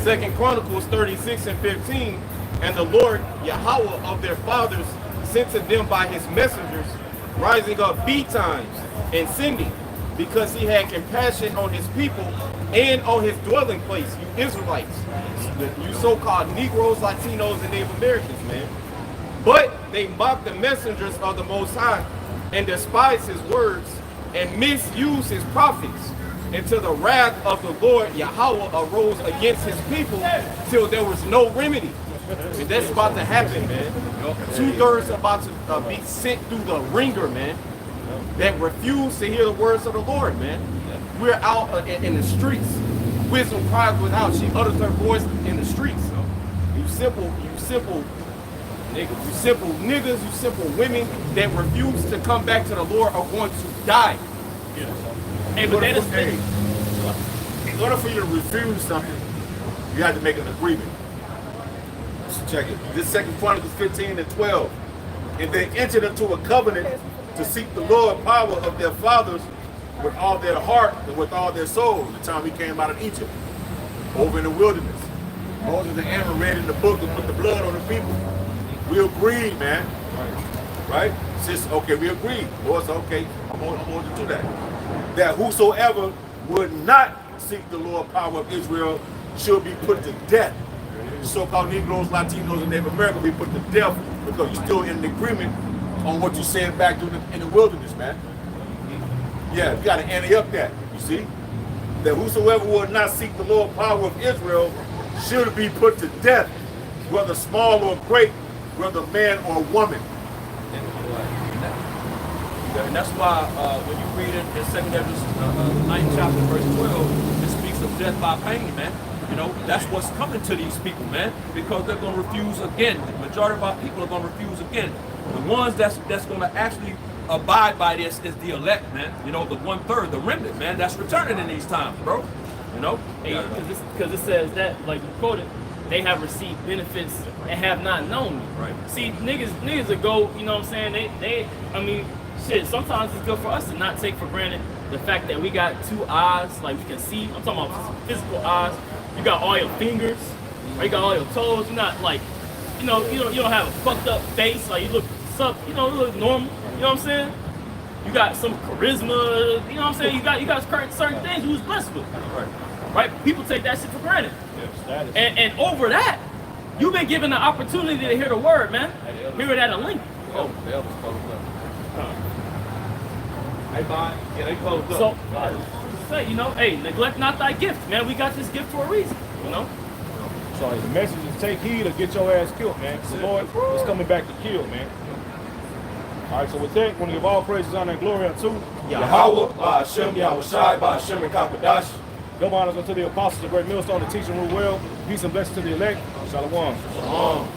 2 Chronicles 36 and 15, and the Lord Yahweh of their fathers sent to them by his messengers, rising up betimes and sending, because he had compassion on his people and on his dwelling place, you Israelites, you so-called Negroes, Latinos, and Native Americans, man. But they mocked the messengers of the Most High and despised his words and misused his prophets, until the wrath of the Lord Yahweh arose against his people till there was no remedy. And that's about to happen, man. 2/3 about to be sent through the ringer, man, that refuse to hear the words of the Lord, man. We're out in the streets. Wisdom cries without. She utters her voice in the streets. You simple Niggas. You simple niggas, you simple women that refuse to come back to the Lord are going to die. Hey, but that is In order for you to refuse something, you have to make an agreement. So check it. This 2 Chronicles 15 and 12. And they entered into a covenant to seek the Lord power of their fathers with all their heart and with all their soul the time he came out of Egypt, over in the wilderness. Moses and Aaron read in the book and put the blood on the people. We agreed, man. Right? Says, okay, we agreed. Lord said, okay, I'm going to do that. That whosoever would not seek the Lord power of Israel should be put to death. So-called Negroes, Latinos, and Native America be put to death because you're still in agreement on what you said back in the wilderness, man. Yeah, you got to ante up that, you see? That whosoever would not seek the Lord power of Israel should be put to death, whether small or great, whether man or woman. And that's why when you read it in 2 Ezra 9th chapter, verse 12, it speaks of death by pain, man. You know, that's what's coming to these people, man, because they're going to refuse again. The majority of our people are going to refuse again. The ones that's going to actually abide by this is the elect, man. You know, the 1/3, the remnant, man, that's returning in these times, bro. You know? because it says that, like you quoted, they have received benefits and have not known me. Right. See, niggas will go, you know what I'm saying? I mean, shit, sometimes it's good for us to not take for granted the fact that we got 2 eyes, like we can see. I'm talking about physical eyes. You got all your fingers, or you got all your toes. You're not like, you don't have a fucked up face. Like you look you look normal. You know what I'm saying? You got some charisma. You know what I'm saying? You got certain things you was blessed with. Right? People take that shit for granted. And over that, you've been given the opportunity to hear the word, man. Hear it at a link. Oh, the elbows closed up. Hey, Bond. Yeah, they closed up. So, say, hey, neglect not thy gift, man. We got this gift for a reason, So the message is take heed or get your ass killed, man. The Lord is coming back to kill, man. All right, so with that, want to give all praises, honor, and glory unto Yahweh, Ba'ashem, Yahushai, Ba'ashem, and Kakadash. double honors unto the apostles, the great millstone, the teaching rule well. Peace and blessings to the elect. Shalom. Shalom.